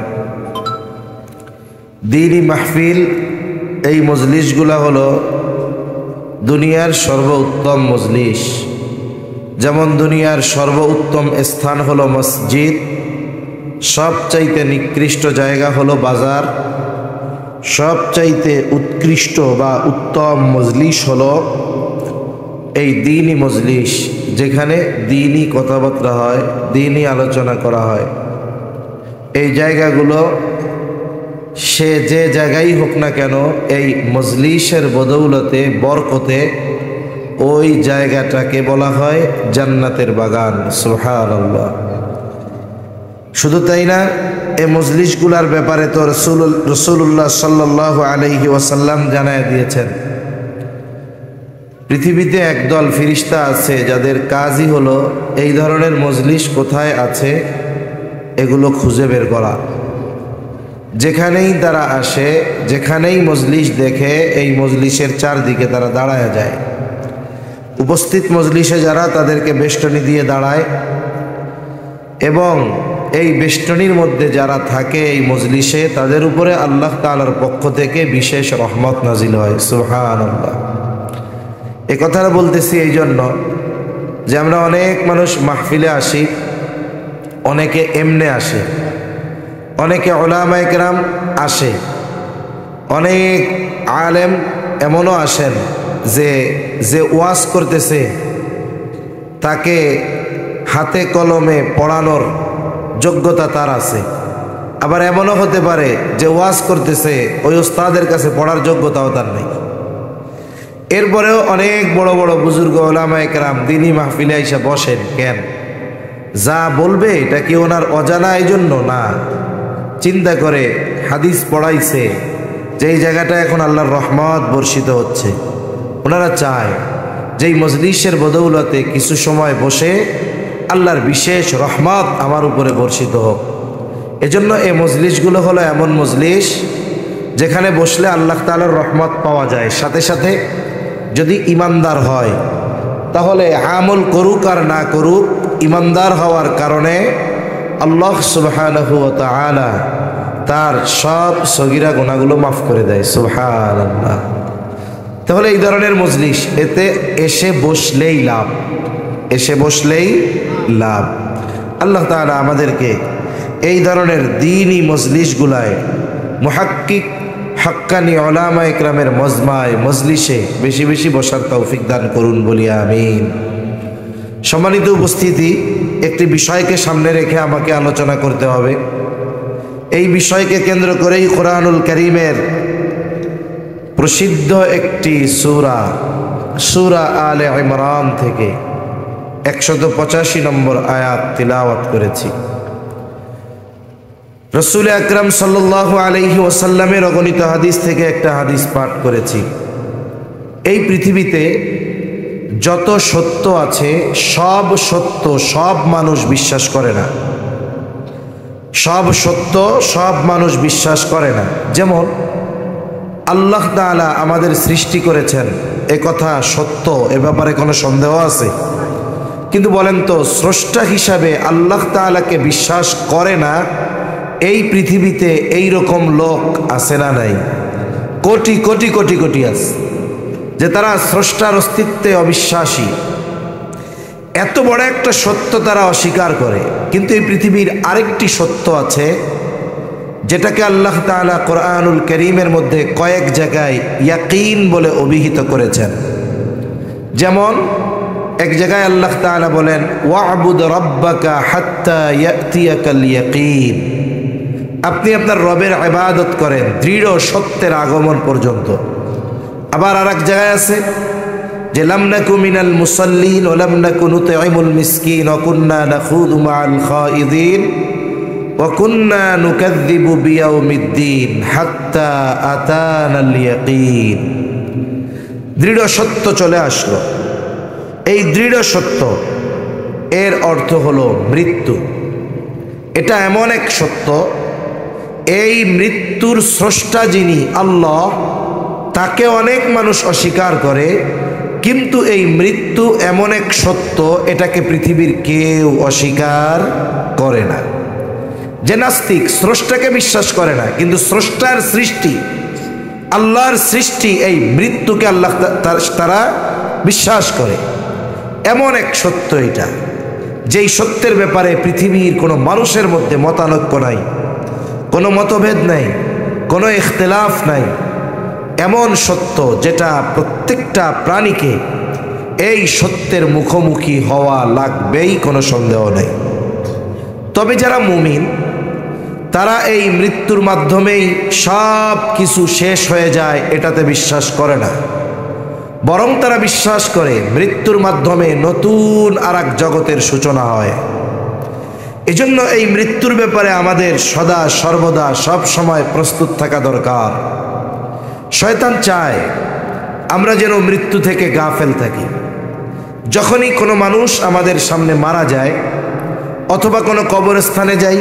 দ্বীনি মাহফিল, এই মজলিসগুলা হলো দুনিয়ার সর্বোত্তম মজলিস। যেমন দুনিয়ার সর্বোত্তম স্থান হলো মসজিদ, সবচাইতে নিকৃষ্ট জায়গা হলো বাজার, সবচাইতে উৎকৃষ্ট বা উত্তম মজলিস হলো এই দ্বীনি মজলিস, যেখানে দ্বীনি কথাবার্তা হয়, দ্বীনি আলোচনা করা হয়। এই জায়গাগুলো সে যে জায়গায় হোক না কেন, এই মজলিসের বদৌলতে, বরকতে ওই জায়গাটাকে বলা হয় জান্নাতের বাগান। সুবহানাল্লাহ। শুধু তাই না, এই মজলিসগুলার ব্যাপারে তো রাসূলুল্লাহ সাল্লাল্লাহু আলাইহি ওয়াসাল্লাম জানায় দিয়েছেন, পৃথিবীতে একদল ফেরেশতা আছে যাদের কাজই হলো এই ধরনের মজলিস কোথায় আছে এগুলো খুঁজে বের করা। যেখানেই তারা আসে, যেখানেই মজলিস দেখে, এই মজলিসের চারদিকে তারা দাঁড়ায় যায়। উপস্থিত মজলিসে যারা, তাদেরকে বেষ্টনী দিয়ে দাঁড়ায় এবং এই বেষ্টনীর মধ্যে যারা থাকে এই মজলিসে, তাদের উপরে আল্লাহ তাআলার পক্ষ থেকে বিশেষ রহমত নাজিল হয়। সুবহানাল্লাহ। এ কথাটা বলতেছি এই জন্য যে আমরা অনেক মানুষ মাহফিলে আসি, অনেকে এমনে আসে, অনেকে উলামায়ে কেরাম আসে, অনেক আলেম এমনও আসেন যে ওয়াজ করতেছে তাকে হাতে কলমে পড়ানোর যোগ্যতা তার আছে। আবার এমনও হতে পারে যে ওয়াজ করতেছে ওই উস্তাদের কাছে পড়ার যোগ্যতাও তার নেই। এরপরেও অনেক বড় বড় বুজুর্গ উলামায়ে কেরাম দ্বীনি মাহফিলে এসে বসেন। কেন? যা বলবে এটা কি ওনার অজানা? এই জন্য না, চিন্তা করে হাদিস পড়াইছে যে এই জায়গাটা এখন আল্লাহর রহমত বর্ষিত হচ্ছে। ওনারা চায় যে এই মজলিসের বদৌলতে কিছু সময় বসে আল্লাহর বিশেষ রহমত আমার উপরে বর্ষিত হোক। এজন্য এই মজলিসগুলো হলো এমন মজলিস যেখানে বসলে আল্লাহ তাআলার রহমত পাওয়া যায়। সাথে সাথে যদি ইমানদার হয় তাহলে আমল করুক আর না করুক, ইমানদার হওয়ার কারণে আল্লাহ সুবহানাহু ওয়া তাআলা তার সব সগীরা গুনাহগুলো মাফ করে দেয়। সুবহানাল্লাহ। তাহলে এই ধরনের মজলিস, এতে এসে বসলেই লাভ, এসে বসলেই লাভ। আল্লাহ তাআলা আমাদেরকে এই ধরনের দ্বীনি মজলিসগুলায় মুহাক্কিক হাক্কানি উলামায়ে কেরামের মজমায় মজলিসে বেশি বেশি বসার তৌফিক দান করুন, বলি আমিন। সম্মানিত উপস্থিতি, একটি বিষয়কে সামনে রেখে আমাকে আলোচনা করতে হবে। এই বিষয়কে কেন্দ্র করেই কোরআনুল কারীমের প্রসিদ্ধ একটি সূরা আলে ইমরান থেকে 185 নম্বর আয়াত তিলাওয়াত করেছি। রাসূল আকরাম সাল্লাল্লাহু আলাইহি ওয়াসাল্লামের অগণিত হাদিস থেকে একটা হাদিস পাঠ করেছি। এই পৃথিবীতে যত সত্য আছে সব সত্য সব মানুষ বিশ্বাস করে না। সব সত্য সব মানুষ বিশ্বাস করে না। যেমন আল্লাহ তাআলা আমাদের সৃষ্টি করেছেন, এ কথা সত্য, এ ব্যাপারে কোনো সন্দেহ আছে? কিন্তু বলেন তো, স্রষ্টা হিসাবে আল্লাহ তাআলাকে বিশ্বাস করে না এই পৃথিবীতে এই রকম লোক আছে না নাই? কোটি কোটি কোটি কোটি আছে যে তারা স্রষ্টার অস্তিত্বে অবিশ্বাসী। এত বড় একটা সত্য তারা অস্বীকার করে। কিন্তু এই পৃথিবীর আরেকটি সত্য আছে যেটাকে আল্লাহ তাআলা কোরআনুল কারীমের মধ্যে কয়েক জায়গায় ইয়াকিন বলে অভিহিত করেছেন। যেমন এক জায়গায় আল্লাহ তাআলা বলেন, ওয়া'বুদ রাব্বাকা হাত্তা ইয়াতিয়াকাল ইয়াকিন। আপনি আপনার রবের ইবাদত করেন দৃঢ় সত্যের আগমন পর্যন্ত। আবার আরেক জায়গায় আছে যে লাম নাকু মিনাল মুসাল্লিন ওয়া লাম নাকু নুতঈমুল মিসকিন ওয়া কুন্না নাখুযু মাআল খায়িদিন ওয়া কুন্না নুকাযযিবু বিয়াউমিদ্দিন হাত্তা আতানাল ইয়াকিন। দৃঢ় সত্য চলে আসলো। এই দৃঢ় সত্য এর অর্থ হলো মৃত্যু। এটা এমন এক সত্য, এই মৃত্যুর স্রষ্টা যিনি আল্লাহ, তাকে অনেক মানুষ অস্বীকার করে। কিন্তু এই মৃত্যু এমন এক সত্য, এটাকে পৃথিবীর কেউ অস্বীকার করে না। যে নাস্তিক স্রষ্টাকে বিশ্বাস করে না, কিন্তু স্রষ্টার সৃষ্টি, আল্লাহর সৃষ্টি, এই মৃত্যুকে আল্লাহ তারা বিশ্বাস করে। এমন এক সত্য এটা, যেই সত্যের ব্যাপারে পৃথিবীর কোনো মানুষের মধ্যে মতানৈক্য নাই, কোনো মতভেদ নাই, কোনো ইখতিলাফ নাই। এমন সত্য যেটা প্রত্যেকটা প্রাণীকে এই সত্যের মুখোমুখি হওয়া লাগবেই, কোনো সন্দেহ নেই। তবে যারা মুমিন, তারা এই মৃত্যুর মাধ্যমেই সব কিছু শেষ হয়ে যায় এটাতে বিশ্বাস করে না। বরং তারা বিশ্বাস করে মৃত্যুর মাধ্যমে নতুন আর এক জগতের সূচনা হয়। এজন্য এই মৃত্যুর ব্যাপারে আমাদের সদা সর্বদা সব সময় প্রস্তুত থাকা দরকার। শয়তান চায় আমরা যেন মৃত্যু থেকে গাফেল থাকি। যখনই কোনো মানুষ আমাদের সামনে মারা যায়, অথবা কোনো কবরস্থানে যাই,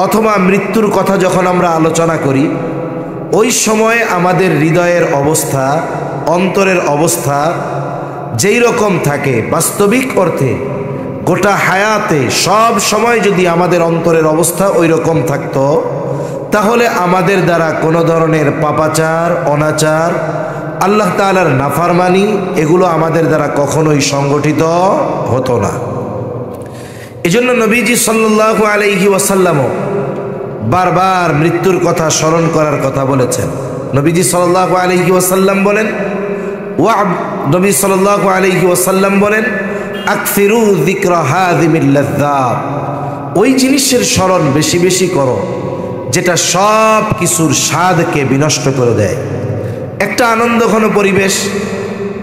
অথবা মৃত্যুর কথা যখন আমরা আলোচনা করি, ওই সময় আমাদের হৃদয়ের অবস্থা, অন্তরের অবস্থা যেই রকম থাকে বাস্তবিক অর্থে গোটা হায়াতে সব সময় যদি আমাদের অন্তরের অবস্থা ওই রকম থাকতো, তাহলে আমাদের দ্বারা কোনো ধরনের পাপাচার, অনাচার, আল্লাহ তাআলার নাফরমানি এগুলো আমাদের দ্বারা কখনোই সংগঠিত হতো না। এজন্য নবীজি সাল্লাল্লাহু আলাইহি ওয়াসাল্লামও বারবার মৃত্যুর কথা স্মরণ করার কথা বলেছেন। নবীজি সাল্লাল্লাহু আলাইহি ওয়াসাল্লাম বলেন নবী সাল্লাল্লাহু আলাইহি ওয়াসাল্লাম বলেন আকসিরু যিকরা হাযিমিল লাযযাত, ওই জিনিসের স্মরণ বেশি বেশি করো যেটা সব কিছুর স্বাদকে বিনষ্ট করে দেয়। একটা আনন্দঘন পরিবেশ,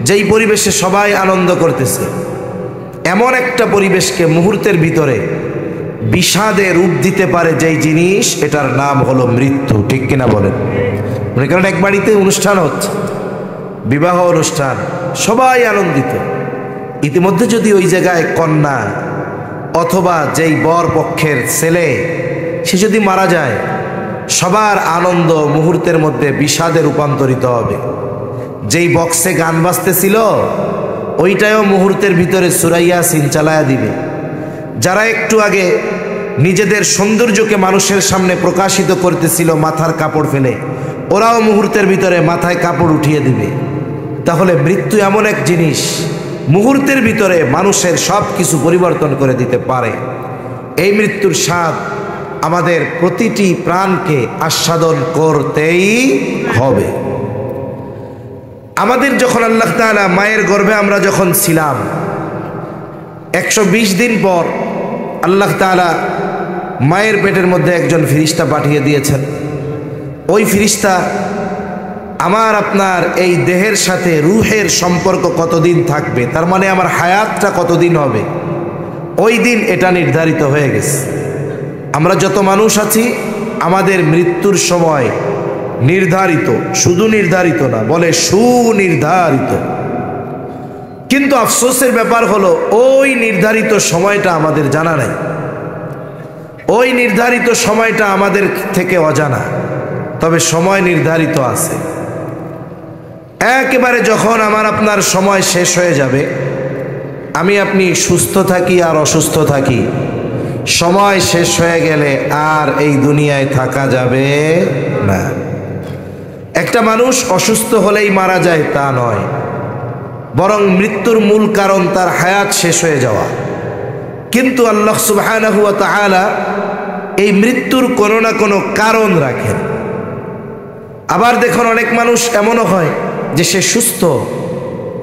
যেই পরিবেশে সবাই আনন্দ করতেছে, এমন একটা পরিবেশকে মুহূর্তের ভিতরে বিষাদে রূপ দিতে পারে যেই জিনিস, এটার নাম হলো মৃত্যু। ঠিক কিনা বলেন? মনে করেন এক বাড়িতে অনুষ্ঠান হচ্ছে, বিবাহ অনুষ্ঠান, সবাই আনন্দিত। ইতিমধ্যে যদি ওই জায়গায় কন্যা অথবা যেই বর পক্ষের ছেলে সে যদি মারা যায়, সবার আনন্দ মুহূর্তের মধ্যে বিষাদে রূপান্তরিত হবে। যেই বক্সে গান বাজতেছিল ওইটাও মুহূর্তের ভিতরে সূরা ইয়াসিন চালায়া দিবে। যারা একটু আগে নিজেদের সৌন্দর্যকে মানুষের সামনে প্রকাশিত করতেছিল মাথার কাপড় ফেলে, ওরাও মুহূর্তের ভিতরে মাথায় কাপড় উঠিয়ে দিবে। তাহলে মৃত্যু এমন এক জিনিস মুহূর্তের ভিতরে মানুষের সব কিছু পরিবর্তন করে দিতে পারে। এই মৃত্যুর স্বাদ আমাদের প্রতিটি প্রাণকে আস্বাদন করতেই হবে। আমাদের যখন আল্লাহ তাআলা মায়ের গর্ভে আমরা যখন ছিলাম, 120 দিন পর আল্লাহ তাআলা মায়ের পেটের মধ্যে একজন ফেরেশতা পাঠিয়ে দিয়েছেন। ওই ফেরেশতা আমার আপনার এই দেহের সাথে রূহের সম্পর্ক কতদিন থাকবে, তার মানে আমার হায়াতটা কতদিন হবে, ওই দিন এটা নির্ধারিত হয়ে গেছে। আমরা যত মানুষ আছি আমাদের মৃত্যুর সময় নির্ধারিত, শুধু নির্ধারিত না, বলে সুনির্ধারিত। কিন্তু আফসোসের ব্যাপার হলো ওই নির্ধারিত সময়টা আমাদের জানা নাই, ওই নির্ধারিত সময়টা আমাদের থেকে অজানা। তবে সময় নির্ধারিত আছে। একেবারে যখন আমার আপনার সময় শেষ হয়ে যাবে, আমি আপনি সুস্থ থাকি আর অসুস্থ থাকি, সময় শেষ হয়ে গেলে আর এই দুনিয়ায় থাকা যাবে না। একটা মানুষ অসুস্থ হলেই মারা যায় তা নয়, বরং মৃত্যুর মূল কারণ তার হায়াত শেষ হয়ে যাওয়া। কিন্তু আল্লাহ সুবহানাহু ওয়া তাআলা এই মৃত্যুর কোনো না কোনো কারণ রাখেন। আবার দেখুন, অনেক মানুষ এমনও হয় যে সে সুস্থ,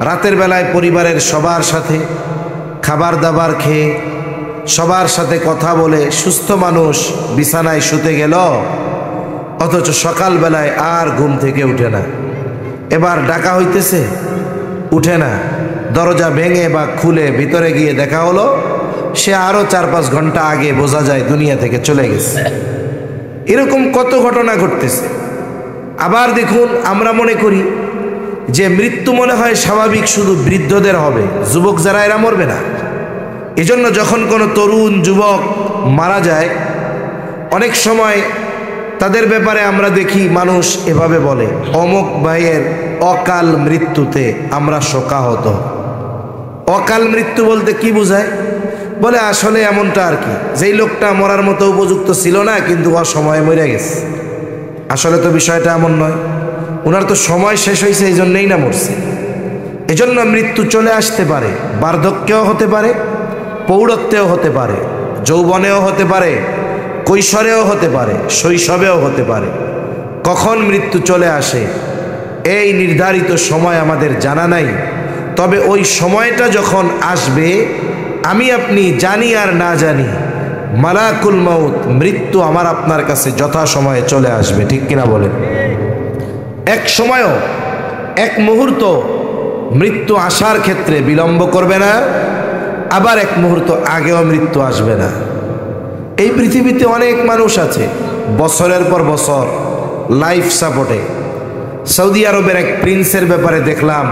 রাতের বেলায় পরিবারের সবার সাথে খাবার দাবার খেয়ে সবার সাথে কথা বলে সুস্থ মানুষ বিছানায় শুতে গেল, অথচ সকালবেলায় আর ঘুম থেকে উঠে না। এবার ডাকা হইতেছে, উঠে না। দরজা ভেঙে বা খুলে ভিতরে গিয়ে দেখা হলো সে আরও 4-5 ঘন্টা আগে বোঝা যায় দুনিয়া থেকে চলে গেছে। এরকম কত ঘটনা ঘটতেছে। আবার দেখুন, আমরা মনে করি যে মৃত্যু মনে হয় স্বাভাবিক শুধু বৃদ্ধদের হবে, যুবক যারা এরা মরবে না। এজন্য যখন কোনো তরুণ যুবক মারা যায়, অনেক সময় তাদের ব্যাপারে আমরা দেখি মানুষ এভাবে বলে, অমুক ভাইয়ের অকাল মৃত্যুতে আমরা শোকাহত। অকাল মৃত্যু বলতে কি বোঝায়? বলে আসলে এমনটা আর কি, যেই লোকটা মরার মতো উপযুক্ত ছিল না কিন্তু অসময়ে মরে গেছে। আসলে তো বিষয়টা এমন নয়, ওনার তো সময় শেষ হয়েছে, এই জন্যেই না মরছে। এজন্য মৃত্যু চলে আসতে পারে, বার্ধক্যেও হতে পারে, প্রৌঢ়ত্বেও হতে পারে, যৌবনেও হতে পারে, কৈশোরেও হতে পারে, শৈশবেও হতে পারে। কখন মৃত্যু চলে আসে এই নির্ধারিত সময় আমাদের জানা নাই। তবে ওই সময়টা যখন আসবে, আমি আপনি জানি আর না জানি, মালাকুল মউত মৃত্যু আমার আপনার কাছে যথাসময়ে চলে আসবে। ঠিক কিনা বলেন? এক সময়ও, এক মুহূর্ত মৃত্যু আসার ক্ষেত্রে বিলম্ব করবে না, আবার এক মুহূর্ত আগেও মৃত্যু আসবে না। এই পৃথিবীতে অনেক মানুষ আছে বছরের পর বছর লাইফ সাপোর্টে। সৌদি আরবের এক প্রিন্সের ব্যাপারে দেখলাম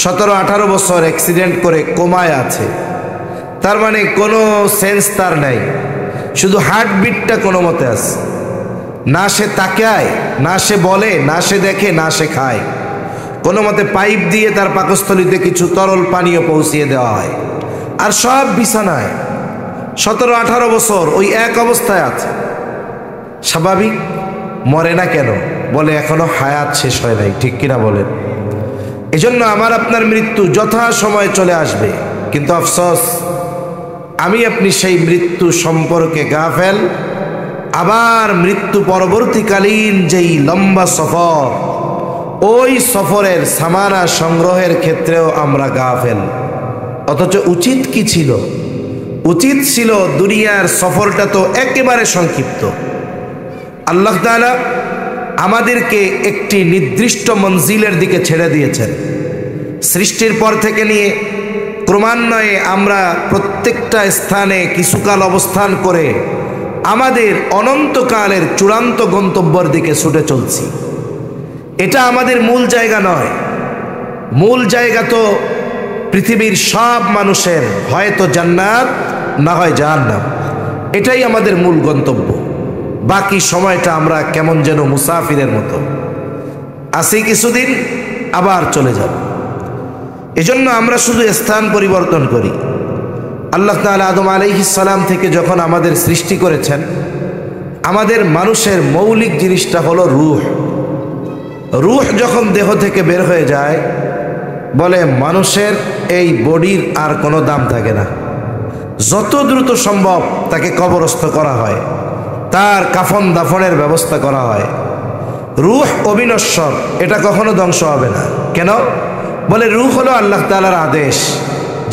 17-18 বছর অ্যাক্সিডেন্ট করে কোমায় আছে। তার মানে কোনো সেন্স তার নাই, শুধু হার্টবিটটা কোনো মতে আছে। না সে তাকায়, না সে বলে, না সে দেখে, না সে খায়, কোনো মতে পাইপ দিয়ে তার পাকস্থলীতে কিছু তরল পানীয় পৌঁছিয়ে দেওয়া হয়, আর সব বিছানায় 17-18 বছর ওই এক অবস্থায় আছে। স্বাভাবিক, মরে না কেন? বলে এখনো হায়াত শেষ হয় নাই। ঠিক কিনা বলেন? এজন্য আমার আপনার মৃত্যু যথা সময়ে চলে আসবে, কিন্তু আফসোস আমি আপনি সেই মৃত্যু সম্পর্কে গাফেল। আবার মৃত্যু পরবর্তীকালীন যেই লম্বা সফর, ওই সফরের সামানা সংগ্রহের ক্ষেত্রেও আমরা গাফেল। অথচ উচিত কি ছিল? উচিত ছিল দুনিয়ার সফরটা তো একেবারে সংক্ষিপ্ত। আল্লাহ তাআলা আমাদেরকে একটি নির্দিষ্ট মঞ্জিলের দিকে ছেড়ে দিয়েছেন। সৃষ্টির পর থেকে নিয়ে ক্রমান্বয়ে আমরা প্রত্যেকটা স্থানে কিছুকাল অবস্থান করে আমাদের অনন্তকালের চূড়ান্ত গন্তব্যের দিকে ছুটে চলছি। এটা আমাদের মূল জায়গা নয়। মূল জায়গা তো পৃথিবীর সব মানুষের হয়তো জান্নাত, না হয় জাহান্নাম। এটাই আমাদের মূল গন্তব্য। বাকি সময়টা আমরা কেমন যেন মুসাফিরের মতো আসি, কিছুদিন আবার চলে যাব। এজন্য আমরা শুধু স্থান পরিবর্তন করি। আল্লাহ তাআলা আদম আলাইহিস সালাম থেকে যখন আমাদের সৃষ্টি করেছেন, আমাদের মানুষের মৌলিক জিনিসটা হলো রূহ। রূহ যখন দেহ থেকে বের হয়ে যায়, বলে মানুষের এই বডির আর কোনো দাম থাকে না। যত দ্রুত সম্ভব তাকে কবরস্থ করা হয়, তার কাফন দাফনের ব্যবস্থা করা হয়। রূহ অবিনশ্বর, এটা কখনো ধ্বংস হবে না। কেন? বলে রূহ হলো আল্লাহ তাআলার আদেশ।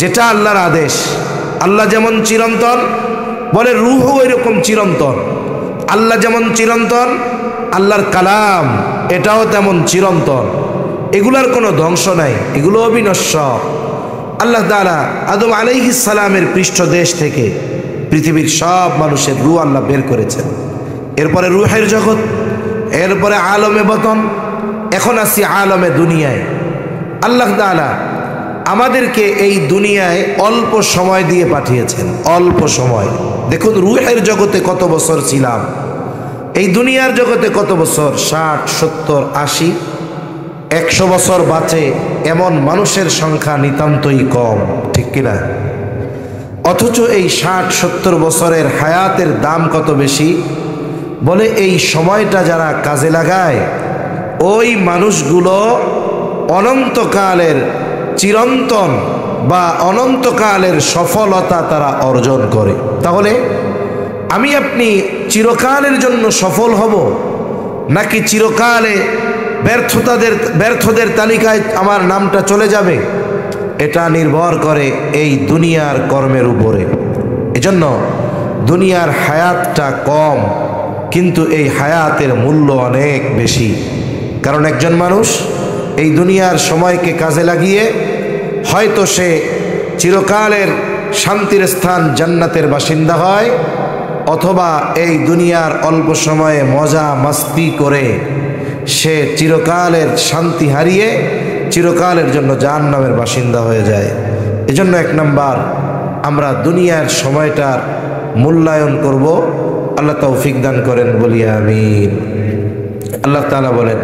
যেটা আল্লাহর আদেশ, আল্লাহ যেমন চিরন্তন, বলে রূহও এরকম চিরন্তন। আল্লাহ যেমন চিরন্তন, আল্লাহর কালাম এটাও তেমন চিরন্তন। এগুলার কোনো ধ্বংস নাই, এগুলো অবিনশ্বর। আল্লাহ তাআলা আদম আলাইহিস সালামের পৃষ্ঠদেশ থেকে পৃথিবীর সব মানুষের রূহ আল্লাহ বের করেছেন। এরপরে রূহের জগৎ, এরপরে আলমে বতন, এখন আসি আলমে দুনিয়ায়। আল্লাহ তাআলা আমাদেরকে এই দুনিয়ায় অল্প সময় দিয়ে পাঠিয়েছেন, অল্প সময়। দেখুন রূহের জগতে কত বছর ছিলাম, এই দুনিয়ার জগতে কত বছর? 60, 70, 80, 100 বছর বাঁচে এমন মানুষের সংখ্যা নিতান্তই কম। ঠিক কিনা? অথচ এই 60-70 বছরের হায়াতের দাম কত বেশি? বলে এই সময়টা যারা কাজে লাগায়, ওই মানুষগুলো অনন্তকালের চিরন্তন বা অনন্তকালের সফলতা তারা অর্জন করে। তাহলে আমি আপনি চিরকালের জন্য সফল হব, নাকি চিরকালে ব্যর্থদের তালিকায় আমার নামটা চলে যাবে? এটা নির্ভর করে এই দুনিয়ার কর্মের উপরে। এজন্য দুনিয়ার হায়াতটা কম, কিন্তু এই হায়াতের মূল্য অনেক বেশি। কারণ একজন মানুষ এই দুনিয়ার সময়কে কাজে লাগিয়ে হয়তো সে চিরকালের শান্তির স্থান জান্নাতের বাসিন্দা হয়, অথবা এই দুনিয়ার অল্প সময়ে মজা মাস্তি করে সে চিরকালের শান্তি হারিয়ে চিরকালের জন্য জাহান্নামের বাসিন্দা হয়ে যায়। এজন্য 1 নাম্বার, আমরা দুনিয়ার সময়টার মূল্যায়ন করব। আল্লাহ তৌফিক দান করেন, বলি আমিন। আল্লাহ তাআলা বলেন,